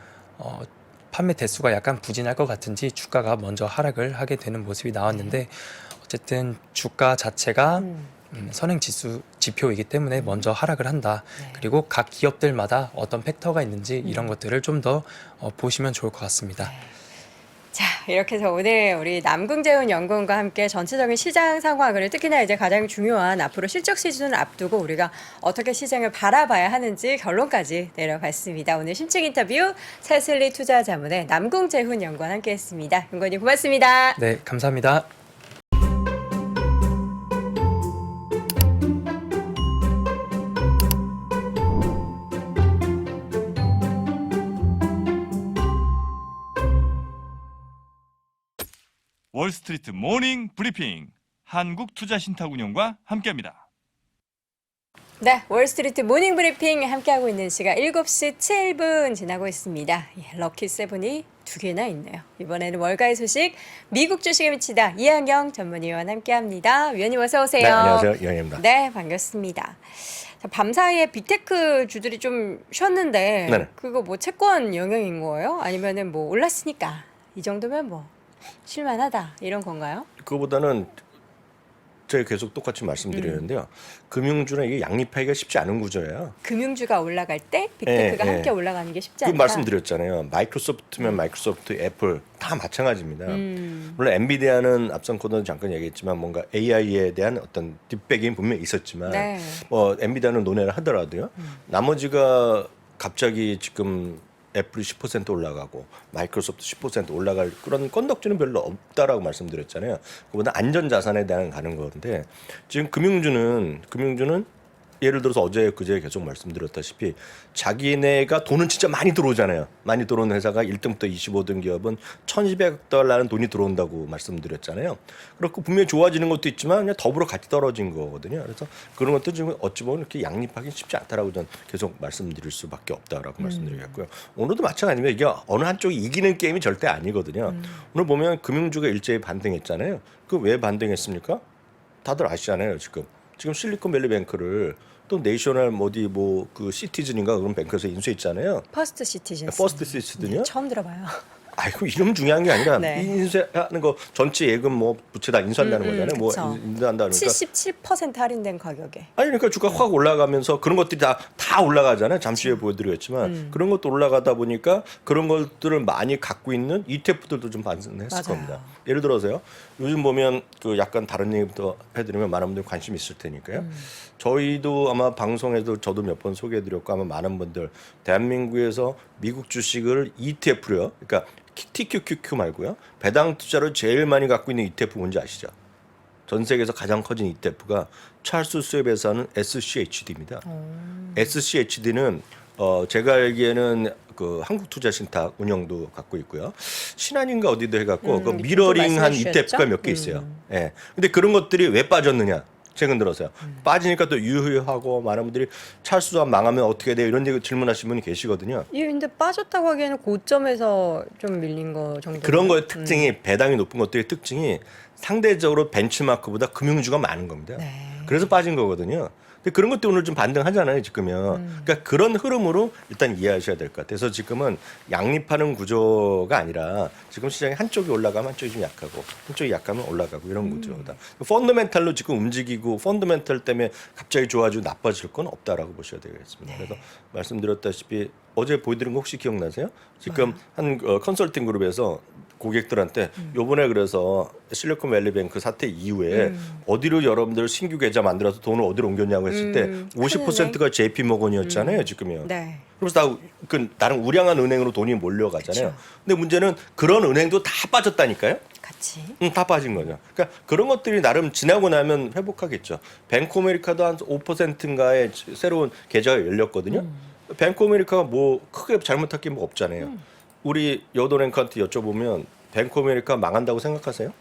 판매 대수가 약간 부진할 것 같은지 주가가 먼저 하락을 하게 되는 모습이 나왔는데 어쨌든 주가 자체가 선행 지표이기 때문에 먼저 하락을 한다. 그리고 각 기업들마다 어떤 팩터가 있는지 이런 것들을 좀 더 보시면 좋을 것 같습니다. 자, 이렇게 해서 오늘 우리 남궁재훈 연구원과 함께 전체적인 시장 상황, 그리고 특히나 이제 가장 중요한 앞으로 실적 시즌을 앞두고 우리가 어떻게 시장을 바라봐야 하는지 결론까지 내려봤습니다. 오늘 심층 인터뷰 새슬리 투자자문의 남궁재훈 연구원 함께했습니다. 연구원님 고맙습니다. 네, 감사합니다. 월스트리트 모닝 브리핑 한국투자신탁운용과 함께합니다. 네, 월스트리트 모닝 브리핑 함께하고 있는 시각 7시 7분 지나고 있습니다. 예, 럭키 세븐이 2개나 있네요. 이번에는 월가의 소식, 미국 주식에 미치다 이한경 전문위원 함께합니다. 위원님 어서 오세요. 네, 안녕하세요. 이한경입니다. 네, 반갑습니다. 자, 밤 사이에 빅테크 주들이 좀 쉬었는데 네네. 그거 뭐 채권 영향인 거예요? 아니면은 뭐 올랐으니까 이 정도면 뭐 쉴만하다 이런 건가요? 그거보다는 제가 계속 똑같이 말씀드리는데요. 금융주는 이게 양립하기가 쉽지 않은 구조예요. 금융주가 올라갈 때 빅테크가 예, 예. 함께 올라가는 게 쉽지 그 않다. 말씀드렸잖아요. 마이크로소프트면 마이크로소프트, 애플 다 마찬가지입니다. 물론 엔비디아는 앞선 코너도 잠깐 얘기했지만 뭔가 AI에 대한 어떤 뒷배경이 분명히 있었지만 네. 뭐 엔비디아는 논의를 하더라도요. 나머지가 갑자기 지금 애플이 10% 올라가고 마이크로소프트 10% 올라갈 그런 건덕지는 별로 없다라고 말씀드렸잖아요. 그보다 안전 자산에 대한 가는 건데 지금 금융주는 예를 들어서 어제 그제 계속 말씀드렸다시피 자기네가 돈은 진짜 많이 들어오잖아요. 많이 들어오는 회사가 1등부터 25등 기업은 $1,200라는 돈이 들어온다고 말씀드렸잖아요. 그렇고 분명히 좋아지는 것도 있지만 그냥 더불어 같이 떨어진 거거든요. 그래서 그런 것도 지금 어찌 보면 이렇게 양립하기 쉽지 않다라고 저는 계속 말씀드릴 수밖에 없다라고 말씀드리겠고요. 오늘도 마찬가지입니다. 이게 어느 한쪽이 이기는 게임이 절대 아니거든요. 오늘 보면 금융주가 일제히 반등했잖아요. 그 왜 반등했습니까? 다들 아시잖아요. 지금 실리콘밸리 뱅크를 또 내셔널 어디 뭐 그 시티즌인가 그런 뱅크에서 인수했잖아요. 퍼스트 시티즌. 퍼스트 시티즌이요? 네, 처음 들어봐요. 아이고 이름 중요한 게 아니라 네. 인수하는 거 전체 예금 뭐 부채 다 인수한다는 거잖아요. 뭐 그쵸. 인수한다 그러니까 77% 할인된 가격에. 아니 그러니까 주가 확 올라가면서 그런 것들이 다 올라가잖아요. 잠시 후에 보여드리겠지만 그런 것도 올라가다 보니까 그런 것들을 많이 갖고 있는 ETF들도 좀 반응했을 맞아요. 겁니다. 예를 들어서요. 요즘 보면 그 약간 다른 얘기부터 해드리면 많은 분들 관심 있을 테니까요. 저희도 아마 방송에도 저도 몇 번 소개해드렸고 아마 많은 분들 대한민국에서 미국 주식을 ETF로요. 그러니까 TQQQ 말고요. 배당 투자로 제일 많이 갖고 있는 ETF 뭔지 아시죠? 전 세계에서 가장 커진 ETF가 찰스 수협에서 하는 SCHD입니다. SCHD는 제가 알기에는 그 한국투자신탁 운영도 갖고 있고요. 신한인가 어디도 해갖고 그 미러링한 말씀해 ETF가 주셨죠? 몇 개 있어요. 예. 근데 그런 것들이 왜 빠졌느냐? 최근 들어서요. 빠지니까 또 유효하고 많은 분들이 찰수가 망하면 어떻게 돼요? 이런 질문하시는 분이 계시거든요. 이 근데 빠졌다고 하기에는 고점에서 좀 밀린 거 정도. 그런 거의 특징이 배당이 높은 것들의 특징이 상대적으로 벤치마크보다 금융주가 많은 겁니다. 네. 그래서 빠진 거거든요. 근데 그런 것도 오늘 좀 반등하잖아요, 지금요. 그러니까 그런 흐름으로 일단 이해하셔야 될 것 같아요. 그래서 지금은 양립하는 구조가 아니라 지금 시장이 한쪽이 올라가면 한쪽이 좀 약하고 한쪽이 약하면 올라가고 이런 구조다. 펀더멘탈로 지금 움직이고 펀더멘탈 때문에 갑자기 좋아지고 나빠질 건 없다라고 보셔야 되겠습니다. 그래서 말씀드렸다시피 어제 보여드린 거 혹시 기억나세요? 지금 한 컨설팅 그룹에서 고객들한테 요번에 그래서 실리콘밸리뱅크 사태 이후에 어디로 여러분들 신규 계좌 만들어서 돈을 어디로 옮겼냐고 했을 때 50%가 JP 모건이었잖아요, 지금요. 네. 그래서 나름 우량한 은행으로 돈이 몰려가잖아요. 그쵸. 근데 문제는 그런 은행도 다 빠졌다니까요. 같이. 다 빠진 거죠. 그러니까 그런 것들이 나름 지나고 나면 회복하겠죠. 뱅크 아메리카도 한 5%인가의 새로운 계좌가 열렸거든요. 뱅크 아메리카가 뭐 크게 잘못할 게 뭐 없잖아요. 우리 여도랭크한테 여쭤보면 뱅크 아메리카 망한다고 생각하세요?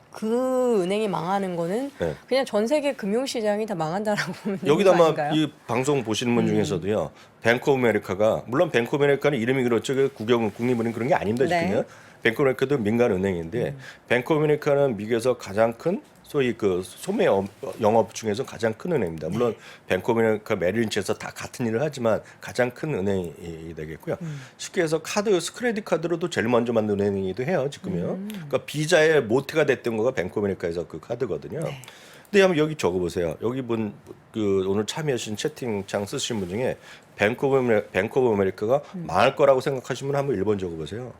그 은행이 망하는 거는 네. 그냥 전 세계 금융시장이 다 망한다라고 보면 되는 여기다 거 아마 아닌가요? 이 방송 보시는 분 중에서도요. 뱅크 아메리카가 물론 뱅크 아메리카는 이름이 그렇죠. 국립은행 그런 게 아닙니다. 네. 지금요. 뱅크 아메리카도 민간 은행인데 뱅크 아메리카는 미국에서 가장 큰 소위 그 소매 영업 중에서 가장 큰 은행입니다. 물론 뱅크 아메리카 메릴린치에서 다 같은 일을 하지만 가장 큰 은행이 되겠고요. 쉽게 해서 크레딧 카드로도 제일 먼저 만든 은행이기도 해요. 지금요. 그러니까 비자의 모태가 됐던 거가 뱅크 아메리카에서 그 카드거든요. 네. 근데 한번 여기 적어보세요. 여기 그 오늘 참여하신 채팅창 쓰신 분 중에 뱅크 오브 아메리카가 망할 거라고 생각하시면 한번 1번 적어보세요.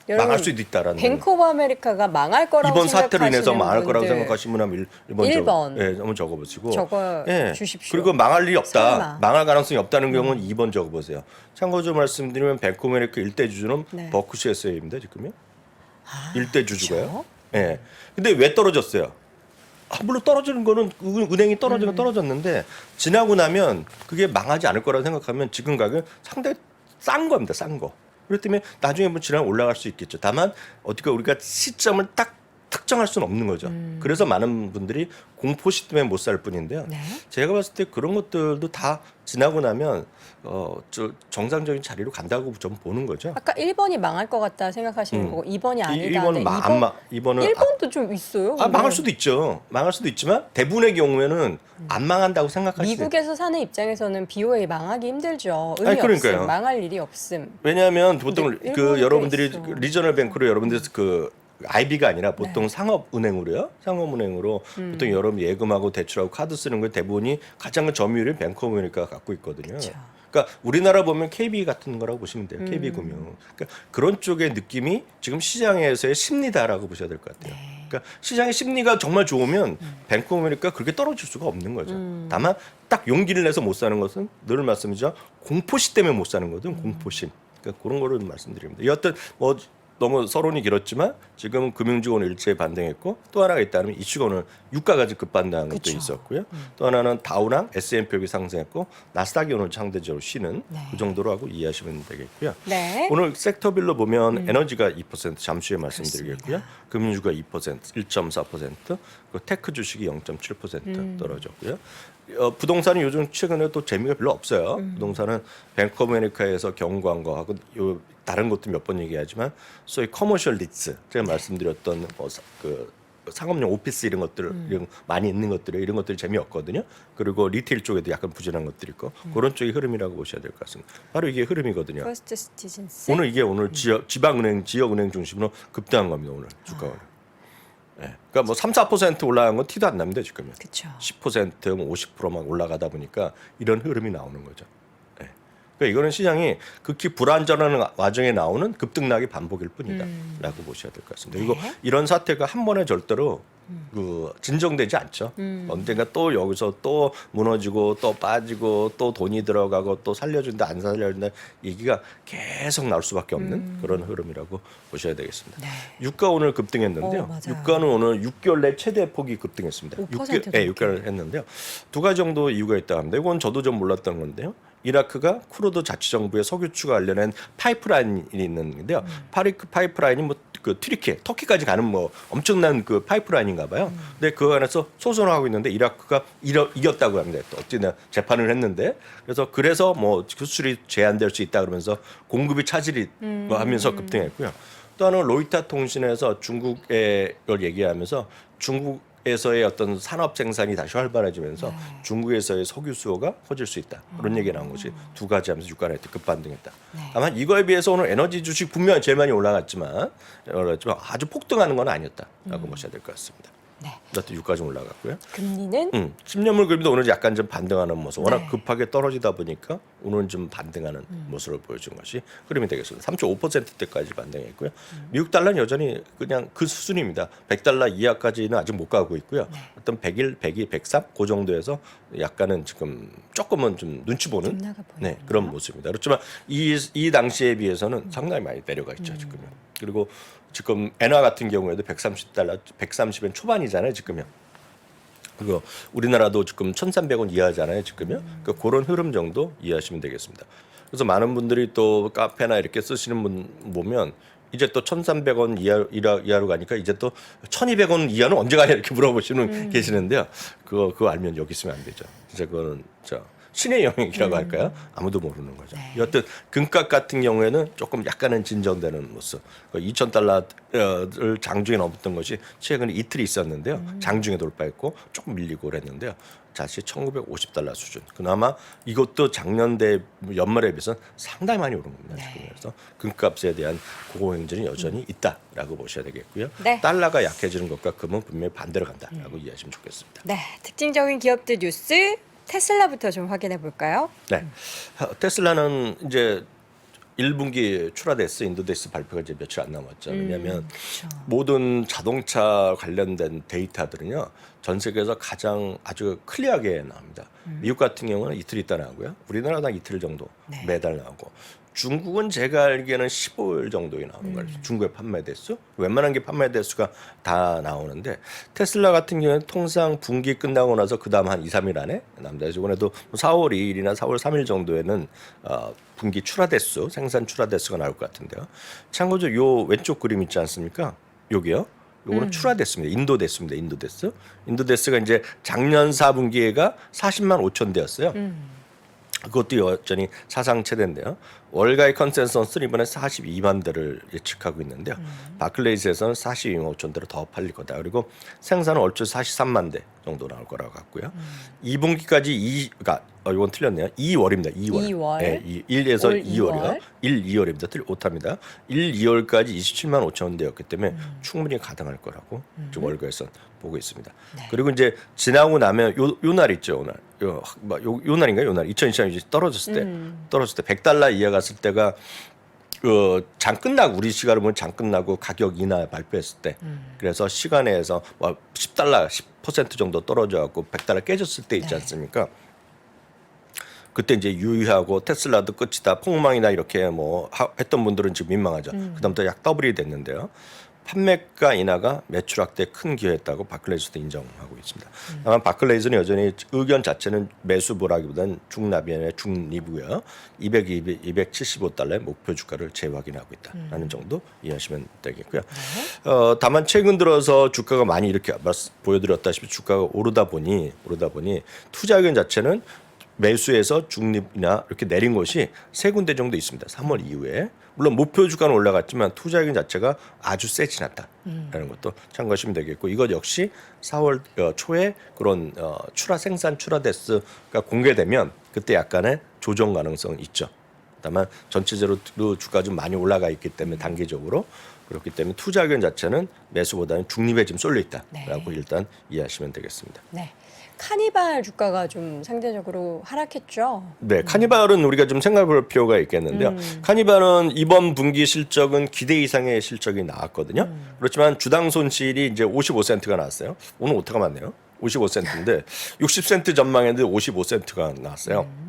여러분, 망할 수도 있다라는. 뱅크 오브 아메리카가 망할 거라고 이번 사태로 인해서 생각하시는 망할 거라고 분들 생각하시면 한번 1번. 한번 적어보시고 적어 주십시오. 그리고 망할 일이 없다. 설마. 망할 가능성이 없다는 경우는 2번 적어보세요. 참고로 말씀드리면 뱅크 오브 아메리카 일대 주주는 네. 버크셔 해서웨이입니다. 지금요. 일대 주주가요. 그렇죠. 예. 근데 왜 떨어졌어요? 물론 떨어지는 거는 은행이 떨어졌는데 지나고 나면 그게 망하지 않을 거라고 생각하면 지금 가격 상당히 싼 겁니다. 싼 거. 그렇기 때문에 나중에 한번 지나면 올라갈 수 있겠죠. 다만 어떻게 우리가 시점을 딱 특정할 수는 없는 거죠. 그래서 많은 분들이 공포시 때문에 못 살 뿐인데요. 네. 제가 봤을 때 그런 것들도 다 지나고 나면 정상적인 자리로 간다고 좀 보는 거죠. 아까 1번이 망할 것 같다 생각하시는 거고 2번이 아니다. 2번은 1번도 좀 있어요. 망할 수도 있죠. 망할 수도 있지만 대부분의 경우에는 안 망한다고 생각하시죠. 미국에서 사는 입장에서는 BOA 망하기 힘들죠. 의미 아니, 그러니까요. 없음. 망할 일이 없음. 왜냐하면 보통 근데 그 일본에도 여러분들이 있어. 리저널 뱅크로 여러분들 그 IB가 아니라 보통 상업은행으로요. 상업은행으로 보통 여러분 예금하고 대출하고 카드 쓰는 거 대부분이 가장 큰 점유율이 뱅크 오브 아메리카가 갖고 있거든요. 그쵸. 그러니까 우리나라 보면 KB 같은 거라고 보시면 돼요. KB금융. 그러니까 그런 쪽의 느낌이 지금 시장에서의 심리다라고 보셔야 될 것 같아요. 그러니까 시장의 심리가 정말 좋으면 뱅크 오브 아메리카 그렇게 떨어질 수가 없는 거죠. 다만 딱 용기를 내서 못 사는 것은 늘 말씀이죠. 공포시 때문에 못 사는 거든 공포심. 그러니까 그런 거를 말씀드립니다. 여하튼 뭐 너무 서론이 길었지만 지금 금융주고는 일제히 반등했고 또 하나가 있다면 이슈가 오늘 유가까지 급반등한 것도 그쵸. 있었고요. 또 하나는 다우랑 S&P 상승했고 나스닥이 오늘 상대적으로 쉬는 네. 그 정도로 하고 이해하시면 되겠고요. 네. 오늘 섹터별로 보면 에너지가 2% 잠시 후에 말씀드리겠고요. 금융주가 2%, 1.4%, 그 테크 주식이 0.7% 떨어졌고요. 부동산이 요즘 최근에 또 재미가 별로 없어요. 부동산은 뱅크 오브 아메리카에서 경고한 거하고 요 다른 것도 몇 번 얘기하지만 소위 커머셜 리츠 제가 말씀드렸던 그 상업용 오피스 이런 것들 이런 많이 있는 것들 이런 것들이 재미없거든요. 그리고 리테일 쪽에도 약간 부진한 것들이 있고 그런 쪽이 흐름이라고 보셔야 될 것 같습니다. 바로 이게 흐름이거든요. 퍼스트 시티즌스. 오늘 이게 오늘 지방은행 지역은행 중심으로 급등한 겁니다. 오늘 주가가. 네. 그러니까 뭐 3, 4% 올라간 건 티도 안 납니다 지금은. 그렇죠. 10%, 뭐 50%막 올라가다 보니까 이런 흐름이 나오는 거죠. 네. 그러니까 이거는 시장이 극히 불안전한 와중에 나오는 급등락의 반복일 뿐이다라고 보셔야 될 것 같습니다. 그리고 이런 사태가 한 번에 절대로 그 진정되지 않죠. 언젠가 또 여기서 또 무너지고 또 빠지고 또 돈이 들어가고 또 살려준다 안 살려준다 얘기가 계속 나올 수밖에 없는 그런 흐름이라고 보셔야 되겠습니다. 네. 유가 오늘 급등했는데요. 맞아요. 유가는 오늘 6개월 내 최대 폭이 급등했습니다. 5% 네, 6개월 했는데요. 두 가지 정도 이유가 있다 합니다. 이건 저도 좀 몰랐던 건데요. 이라크가 쿠르드 자치정부의 석유 추가 관련한 파이프라인이 있는데요. 파이프라인이 뭐 그 튀르키예, 터키까지 가는 뭐 엄청난 그 파이프라인인가 봐요. 근데 그 안에서 소송을 하고 있는데 이라크가 이겼다고 합니다. 또 어찌나 재판을 했는데 그래서 뭐 수출이 제한될 수 있다 그러면서 공급이 차질이 뭐 하면서 급등했고요. 또 하나는 로이터 통신에서 중국에 걸 얘기하면서 중국에서의 어떤 산업 생산이 다시 활발해지면서 중국에서의 석유 수요가 커질 수 있다. 그런 얘기가 나온 것이 두 가지 하면서 유가는 급반등했다. 다만 이거에 비해서 오늘 에너지 주식 분명히 제일 많이 올라갔지만 아주 폭등하는 건 아니었다라고 보셔야 될 것 같습니다. 네. 또 유가 좀 올라갔고요. 금리는 10년물 금리도 오늘 약간 좀 반등하는 모습. 워낙 네. 급하게 떨어지다 보니까 오늘은 좀 반등하는 모습을 보여준 것이 흐름이 되겠습니다. 3.5%대까지 반등했고요. 미국 달러는 여전히 그냥 그 수준입니다. 100달러 이하까지는 아직 못 가고 있고요. 어떤 101, 102, 103 그 정도에서 약간은 지금 조금은 좀 눈치 보는 빗나가 보이네요. 네, 그런 모습입니다. 그렇지만 이 당시에 비해서는 상당히 많이 내려가 있죠 지금요. 그리고 지금 엔화 같은 경우에도 130달러, 130엔 초반이잖아요 지금요. 그리고 우리나라도 지금 1,300원 이하잖아요 지금요. 그러니까 그런 흐름 정도 이해하시면 되겠습니다. 그래서 많은 분들이 또 카페나 이렇게 쓰시는 분 보면 이제 또 1,300원 이하로 가니까 이제 또 1,200원 이하는 언제 가냐 이렇게 물어보시는 계시는데요. 그거 알면 여기 있으면 안 되죠. 진짜 그거는 신의 영역이라고 할까요? 아무도 모르는 거죠. 여하튼 금값 같은 경우에는 조금 약간은 진정되는 모습. 2,000달러를 장중에 넘었던 것이 최근에 이틀이 있었는데요. 장중에 돌파했고 조금 밀리고 그랬는데요. 다시 1,950달러 수준. 그나마 이것도 작년 대 연말에 비해서는 상당히 많이 오른 겁니다. 지금. 그래서 금값에 대한 고공행진이 여전히 있다라고 보셔야 되겠고요. 네. 달러가 약해지는 것과 금은 분명히 반대로 간다라고 이해하시면 좋겠습니다. 네, 특징적인 기업들 뉴스 테슬라부터 좀 확인해 볼까요? 네, 테슬라는 이제 1분기 출하데스, 인도데스 발표가 이제 며칠 안 남았죠. 왜냐하면 그렇죠. 모든 자동차 관련된 데이터들은요, 전 세계에서 가장 아주 클리어하게 나옵니다. 미국 같은 경우는 이틀 있다 나오고요. 우리나라는 이틀 정도 네. 매달 나오고, 중국은 제가 알기에는 15일 정도에 나오는 거예요. 중국의 판매 대수, 웬만한 게 판매 대수가 다 나오는데, 테슬라 같은 경우는 통상 분기 끝나고 나서 그 다음 한 2, 3일 안에 나옵니다. 이번에도 4월 2일이나 4월 3일 정도에는 분기 출하 대수, 생산 출하 대수가 나올 것 같은데요. 참고로 요 왼쪽 그림 있지 않습니까? 여기요. 요거는 출하됐습니다. 인도됐습니다. 인도데스가 이제 작년 4분기에가 40만 5천 대였어요. 그것도 여전히 사상 최대인데요. 월가의 컨센서스는 이번에 42만 대를 예측하고 있는데요. 바클레이스에서는 42만 5천 대로 더 팔릴 거다. 그리고 생산은 얼추 43만 대 정도 나올 거라고 같고요. 2분기까지 그러니까 이건 틀렸네요. 2월입니다. 2월. 네, 1에서 올 2월이요. 2월입니다. 오타입니다. 2월까지 27만 5천 대였기 때문에 충분히 가능할 거라고 지금 월가에서 보고 있습니다. 네. 그리고 이제 지나고 나면 요 날 있죠. 요 날인가요? 요 날 2023년 떨어졌을 때 $100 이하 갔을 때가 장 끝나고 우리 시간으로 보면 장 끝나고 가격 인하 발표했을 때 그래서 시간에서 뭐 $10 10% 정도 떨어져 갖고 $100 깨졌을 때 있지 않습니까? 그때 이제 유의하고 테슬라도 끝이다 폭망이다 이렇게 뭐 했던 분들은 지금 민망하죠. 그다음부터 약 더블이 됐는데요. 판매가 인하가 매출 확대에 큰 기여했다고 바클레이즈도 인정하고 있습니다. 다만 바클레이즈는 여전히 의견 자체는 매수보라기보다는 중나비의 중리고요. $275의 목표 주가를 재확인하고 있다라는 정도 이해하시면 되겠고요. 다만 최근 들어서 주가가 많이 이렇게 보여드렸다시피 주가가 오르다 보니 투자 의견 자체는 매수에서 중립이나 이렇게 내린 곳이 3군데 정도 있습니다. 3월 이후에. 물론 목표 주가는 올라갔지만 투자 의견 자체가 아주 세진 않다라는 것도 참고하시면 되겠고 이것 역시 4월 초에 그런 생산 출하 대수가 공개되면 그때 약간의 조정 가능성은 있죠. 다만 전체적으로 주가 좀 많이 올라가 있기 때문에 단기적으로 그렇기 때문에 투자 의견 자체는 매수보다는 중립에 지금 쏠려 있다라고 일단 이해하시면 되겠습니다. 네. 카니발 주가가 좀 상대적으로 하락했죠. 네, 카니발은 우리가 좀 생각해볼 필요가 있겠는데요. 카니발은 이번 분기 실적은 기대 이상의 실적이 나왔거든요. 그렇지만 주당 손실이 이제 55센트가 나왔어요. 오늘 오타가 많네요. 55센트인데 60센트 전망했는데 55센트가 나왔어요.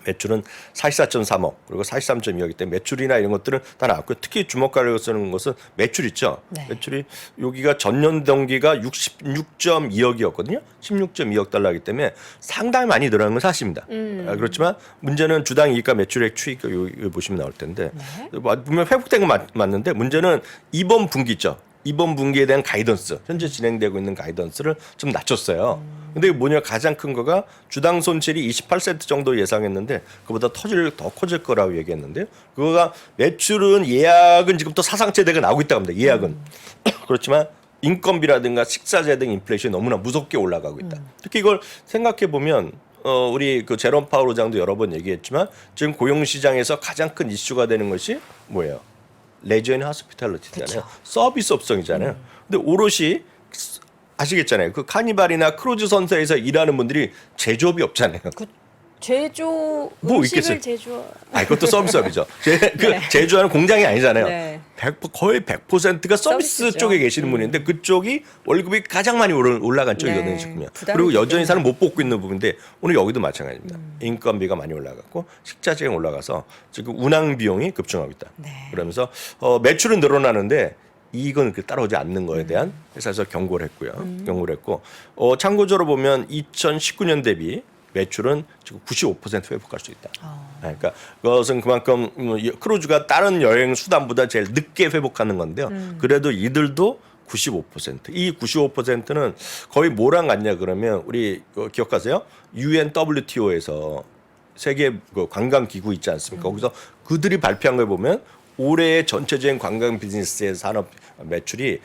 매출은 44.3억 그리고 43.2억이기 때문에 매출이나 이런 것들은 다 나왔고요. 특히 주목하려고 쓰는 것은 매출 있죠. 네. 매출이 여기가 전년 동기가 66.2억이었거든요. 16.2억 달러이기 때문에 상당히 많이 늘어난 건 사실입니다. 그렇지만 문제는 주당 이익과 매출액 추이가 여기 보시면 나올 텐데 분명 회복된 건 맞는데 문제는 이번 분기 있죠. 이번 분기에 대한 가이던스, 현재 진행되고 있는 가이던스를 좀 낮췄어요. 근데 이게 뭐냐 가장 큰 거가 주당 손실이 28% 정도 예상했는데 그보다 더 커질 거라고 얘기했는데요. 그거가 매출은 예약은 지금 또 사상 최대가 나오고 있다고 합니다. 예약은. 그렇지만 인건비라든가 식자재 등 인플레이션이 너무나 무섭게 올라가고 있다. 특히 이걸 생각해 보면 우리 그 제롬 파월 의장도 여러 번 얘기했지만 지금 고용 시장에서 가장 큰 이슈가 되는 것이 뭐예요? 레저 앤 호스피탈리티잖아요. 서비스 업종이잖아요. 근데 오롯이 아시겠잖아요. 그 카니발이나 크루즈 선사에서 일하는 분들이 제조업이 없잖아요. 제조 뭐 음식을 있겠어요? 제조. 그것도 서비스업이죠. 제조하는 공장이 아니잖아요. 네. 거의 100%가 서비스 서비스죠. 쪽에 계시는 분인데 그쪽이 월급이 가장 많이 올라간 쪽이거든요. 네. 지금요. 부담이 그리고 여전히 되겠네요. 사람 못 뽑고 있는 부분인데 오늘 여기도 마찬가지입니다. 인건비가 많이 올라갔고 식자재가 올라가서 지금 운항 비용이 급증하고 있다. 네. 그러면서 매출은 늘어나는데 이익은 따라오지 않는 거에 대한 회사에서 경고를 했고요. 경고를 했고 참고적으로 보면 2019년 대비 매출은 지금 95% 회복할 수 있다. 그러니까 그것은 그만큼 크루즈가 다른 여행 수단보다 제일 늦게 회복하는 건데요. 그래도 이들도 95%. 이 95%는 거의 뭐랑 같냐 그러면 우리 기억하세요? UNWTO에서 세계 관광 기구 있지 않습니까? 거기서 그들이 발표한 걸 보면 올해의 전체적인 관광 비즈니스의 산업 매출이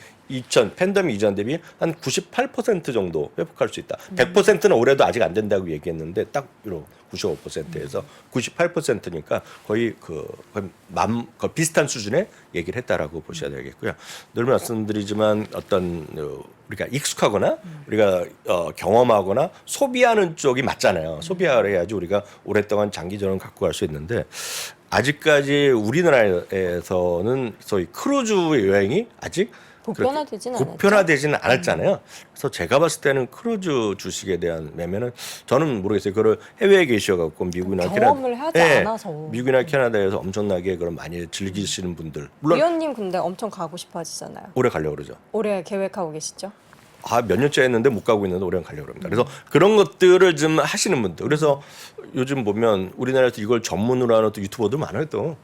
팬데믹 이전 대비 한 98% 정도 회복할 수 있다. 100%는 올해도 아직 안 된다고 얘기했는데 딱 95%에서 98%니까 거의 비슷한 수준의 얘기를 했다라고 보셔야 되겠고요. 늘 말씀드리지만 어떤 우리가 익숙하거나 우리가 경험하거나 소비하는 쪽이 맞잖아요. 소비를 해야지 우리가 오랫동안 장기적으로 갖고 갈 수 있는데 아직까지 우리나라에서는 소위 크루즈 여행이 아직 보편화되지는 않았잖아요. 그래서 제가 봤을 때는 크루즈 주식에 대한 매매는 저는 모르겠어요. 그걸 해외에 계셔갖고 미국이나 경험을 하지 않아서. 미국이나 캐나다에서 엄청나게 그걸 많이 즐기시는 분들. 물론 위원님 근데 엄청 가고 싶어 하시잖아요. 올해 가려고 그러죠. 올해 계획하고 계시죠? 몇 년째 했는데 못 가고 있는데 올해는 가려고 합니다. 그래서 그런 것들을 좀 하시는 분들. 그래서 요즘 보면 우리나라에서 이걸 전문으로 하는 또 유튜버들 많아요 또.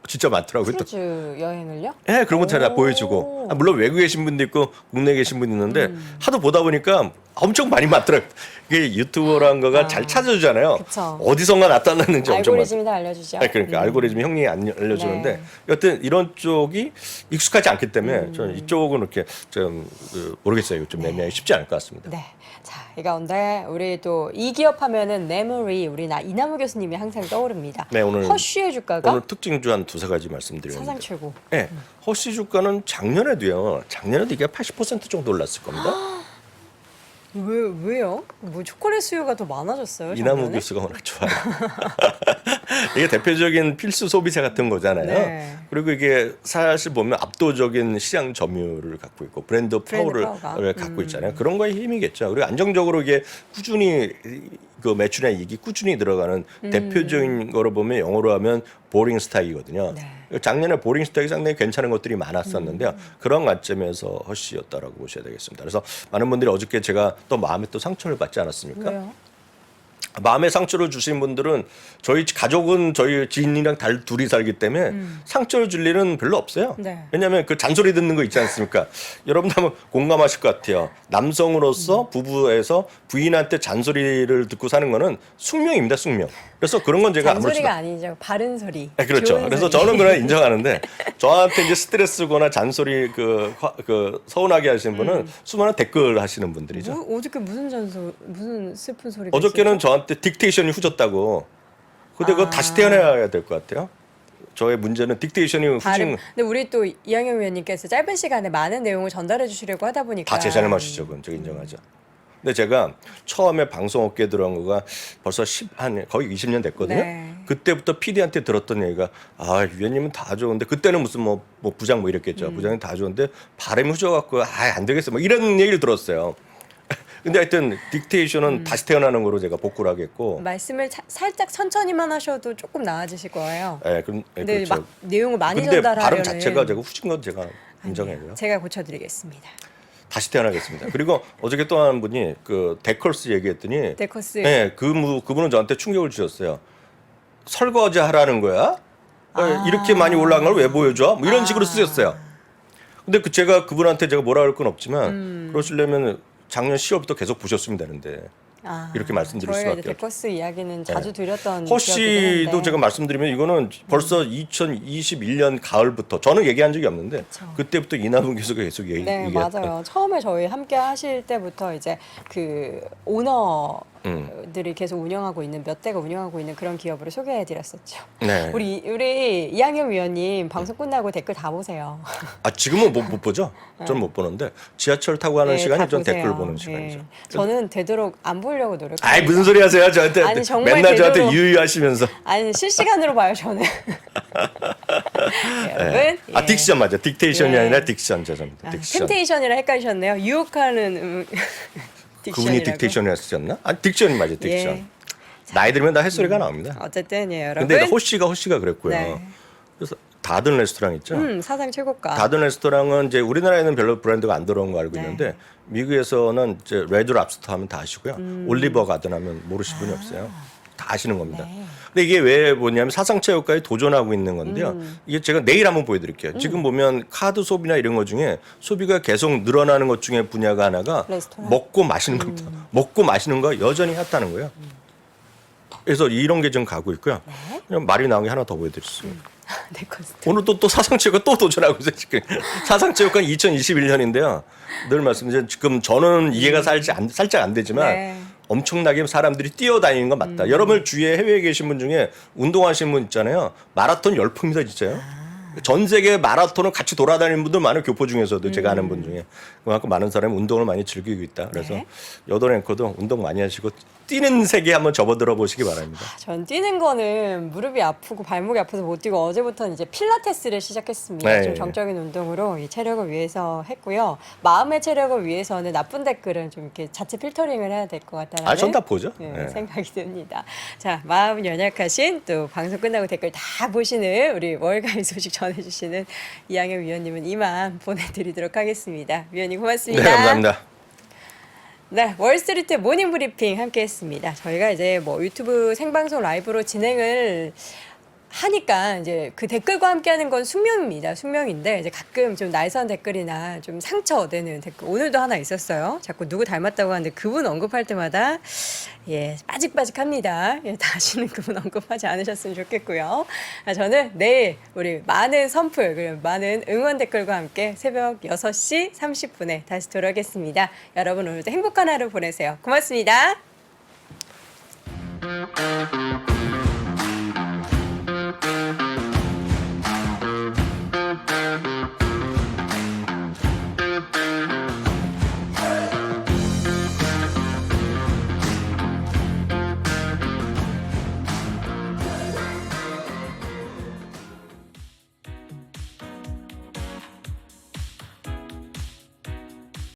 진짜 많더라고요. 또. 크루즈 여행을요? 네, 그런 거 잘 보여주고. 물론 외국에 계신 분도 있고 국내에 계신 분도 있는데 하도 보다 보니까 엄청 많이 많더라고요. 이게 유튜버라는 거가 잘 찾아주잖아요. 그쵸. 어디선가 나타났는지 엄청 많아요. 알고리즘이 다 알려주죠. 그러니까 알고리즘이 형님이 알려주는데 네. 여튼 이런 쪽이 익숙하지 않기 때문에 저는 이쪽은 이렇게 좀 모르겠어요. 좀 매매하기 쉽지 않을 것 같습니다. 네. 자, 이 가운데 우리 또 이 기업 하면은 메모리 우리 이남우 교수님이 항상 떠오릅니다. 네, 오늘 허쉬의 주가가 오늘 특징주 한 두세 가지 말씀드리는데. 사상 최고. 네, 허쉬 주가는 작년에도 이게 80% 정도 올랐을 겁니다. 왜요? 뭐 초콜릿 수요가 더 많아졌어요? 이남우 작년에? 교수가 워낙 좋아요. 이게 대표적인 필수 소비재 같은 거잖아요. 네. 그리고 이게 사실 보면 압도적인 시장 점유율을 갖고 있고 브랜드 파워를 파워가. 갖고 있잖아요. 그런 거에 힘이겠죠. 그리고 안정적으로 이게 꾸준히 그 매출이나 이익이 꾸준히 들어가는 대표적인 거로 보면 영어로 하면 보링 스탁이거든요. 네. 작년에 보링 스탁이 상당히 괜찮은 것들이 많았었는데요. 그런 관점에서 허쉬였다라고 보셔야 되겠습니다. 그래서 많은 분들이 어저께 제가 또 마음에 또 상처를 받지 않았습니까? 왜요? 마음의 상처를 주신 분들은 저희 가족은 저희 지인이랑 둘이 살기 때문에 상처를 줄 일은 별로 없어요. 네. 왜냐하면 그 잔소리 듣는 거 있지 않습니까? 여러분도 한번 공감하실 것 같아요. 남성으로서 부부에서 부인한테 잔소리를 듣고 사는 거는 숙명입니다, 숙명. 그래서 그런 건 제가 잔소리가 아니죠. 바른 소리. 네, 그렇죠. 좋은 그래서 소리. 저는 그걸 인정하는데 저한테 이제 스트레스거나 잔소리 그 서운하게 하시는 분은 수많은 댓글 하시는 분들이죠. 어저께 무슨 슬픈 소리가 어저께는 있었죠? 저한테 딕테이션이 후졌다고. 근데 그거 다시 태어나야 될 것 같아요. 저의 문제는 딕테이션이 발음. 후진. 근데 우리 또 이영영 위원님께서 짧은 시간에 많은 내용을 전달해 주시려고 하다 보니까 다 제 잘못이죠. 그건 제가 인정하죠. 근데 제가 처음에 방송업계에 들어간 거가 벌써 거의 20년 됐거든요. 네. 그때부터 PD한테 들었던 얘기가 위원님은 다 좋은데 그때는 무슨 뭐 부장 뭐 이랬겠죠. 부장이 다 좋은데 발음이 후져갖고 안 되겠어. 뭐 이런 얘기를 들었어요. 근데 하여튼 딕테이션은 다시 태어나는 거로 제가 복구를 하겠고. 말씀을 살짝 천천히만 하셔도 조금 나아지실 거예요. 네, 근데 그렇죠. 막 내용을 많이 근데 전달하려는 발음 자체가 제가 후진 건 제가 인정해요. 제가 고쳐드리겠습니다. 다시 태어나겠습니다. 그리고 어저께 또 한 분이 그 데컬스 얘기했더니 데커스. 네, 그분은 저한테 충격을 주셨어요. 설거지 하라는 거야? 이렇게 많이 올라간 걸 왜 보여줘? 뭐 이런 식으로 쓰셨어요. 근데 제가 그분한테 제가 뭐라 할 건 없지만 그러시려면 작년 10월부터 계속 보셨으면 되는데 이렇게 말씀드릴 저희가 수밖에 이제 없죠. 데커스 이야기는 자주 드렸던 허쉬도 기억이긴 제가 말씀드리면 이거는 벌써 2021년 가을부터 저는 얘기한 적이 없는데 그때부터 이남훈 교수가 계속 네, 얘기했다. 맞아요. 처음에 저희 함께 하실 때부터 이제 그 오너들이 계속 운영하고 있는 몇 대가 운영하고 있는 그런 기업으로 소개해 드렸었죠. 네. 우리 이양현 위원님 방송 끝나고 댓글 다 보세요. 지금은 못 보죠. 저는 못 보는데 지하철 타고 하는 네, 시간이 다 전 보세요. 댓글 보는 네. 시간이죠. 저는 되도록 안 보려고 노력해요. 아이 무슨 소리 하세요 저한테. 아니, 정말 맨날 저한테 되도록- 유유하시면서. 아니 실시간으로 봐요 저는. 여러분. 예. 딕션 맞아. 딕테이션이 예. 아니라 딕션 죄송합니다. 딕션. 템테이션이랑 헷갈리셨네요. 유혹하는 그분이 딕션이라고. 딕션을 했었나? 딕션이 맞아. 딕션. 예. 나이 들면 다 햇소리가 나옵니다. 어쨌든 예, 여러분. 근데 허쉬가 그랬고요. 네. 그래서 다든 레스토랑 있죠. 사상 최고가. 다든 레스토랑은 이제 우리나라에는 별로 브랜드가 안 들어온 거 알고 네. 있는데 미국에서는 이제 레드 랍스터 하면 다 아시고요. 올리버 가든 하면 모르실 분이 없어요. 다 아시는 겁니다. 네. 근데 이게 왜 뭐냐면 사상체육과에 도전하고 있는 건데요. 이게 제가 내일 한번 보여드릴게요. 지금 보면 카드 소비나 이런 것 중에 소비가 계속 늘어나는 것 중에 분야가 하나가 레스토랑? 먹고 마시는 겁니다. 먹고 마시는 거 여전히 핫다는 거예요. 그래서 이런 게 좀 가고 있고요. 그냥 말이 나온 게 하나 더 보여드리겠습니다. 데코스트. 오늘 또 사상체육과 또 도전하고 있어요. 지금 사상체육관 2021년인데요. 늘 말씀드린 지금 저는 이해가 살짝 안 되지만 네. 엄청나게 사람들이 뛰어다니는 건 맞다. 여러분 주위에 해외에 계신 분 중에 운동하시는 분 있잖아요. 마라톤 열풍입니다, 진짜요. 전 세계 마라톤을 같이 돌아다니는 분들 많아요. 교포 중에서도 제가 아는 분 중에 그만큼 많은 사람이 운동을 많이 즐기고 있다. 그래서 네. 여덟 앵커도 운동 많이 하시고 뛰는 세계 한번 접어들어 보시기 바랍니다. 전 뛰는 거는 무릎이 아프고 발목이 아파서 못 뛰고 어제부터는 이제 필라테스를 시작했습니다. 네. 좀 정적인 운동으로 이 체력을 위해서 했고요. 마음의 체력을 위해서는 나쁜 댓글은 좀 이렇게 자체 필터링을 해야 될 것 같다는 전 다 보죠. 네, 네. 생각이 듭니다. 자, 마음 연약하신 또 방송 끝나고 댓글 다 보시는 우리 월가의 소식 전해주시는 이양현 위원님은 이만 보내드리도록 하겠습니다. 위원님 고맙습니다. 네, 감사합니다. 네, 월스트리트 모닝 브리핑 함께 했습니다. 저희가 이제 뭐 유튜브 생방송 라이브로 진행을 하니까 이제 그 댓글과 함께 하는 건 숙명입니다. 숙명인데 이제 가끔 좀 날선 댓글이나 좀 상처되는 댓글 오늘도 하나 있었어요. 자꾸 누구 닮았다고 하는데 그분 언급할 때마다 예, 빠직빠직합니다. 예, 다시는 그분 언급하지 않으셨으면 좋겠고요. 저는 내일 우리 많은 선풀 그리고 많은 응원 댓글과 함께 새벽 6시 30분에 다시 돌아오겠습니다. 여러분 오늘도 행복한 하루 보내세요. 고맙습니다.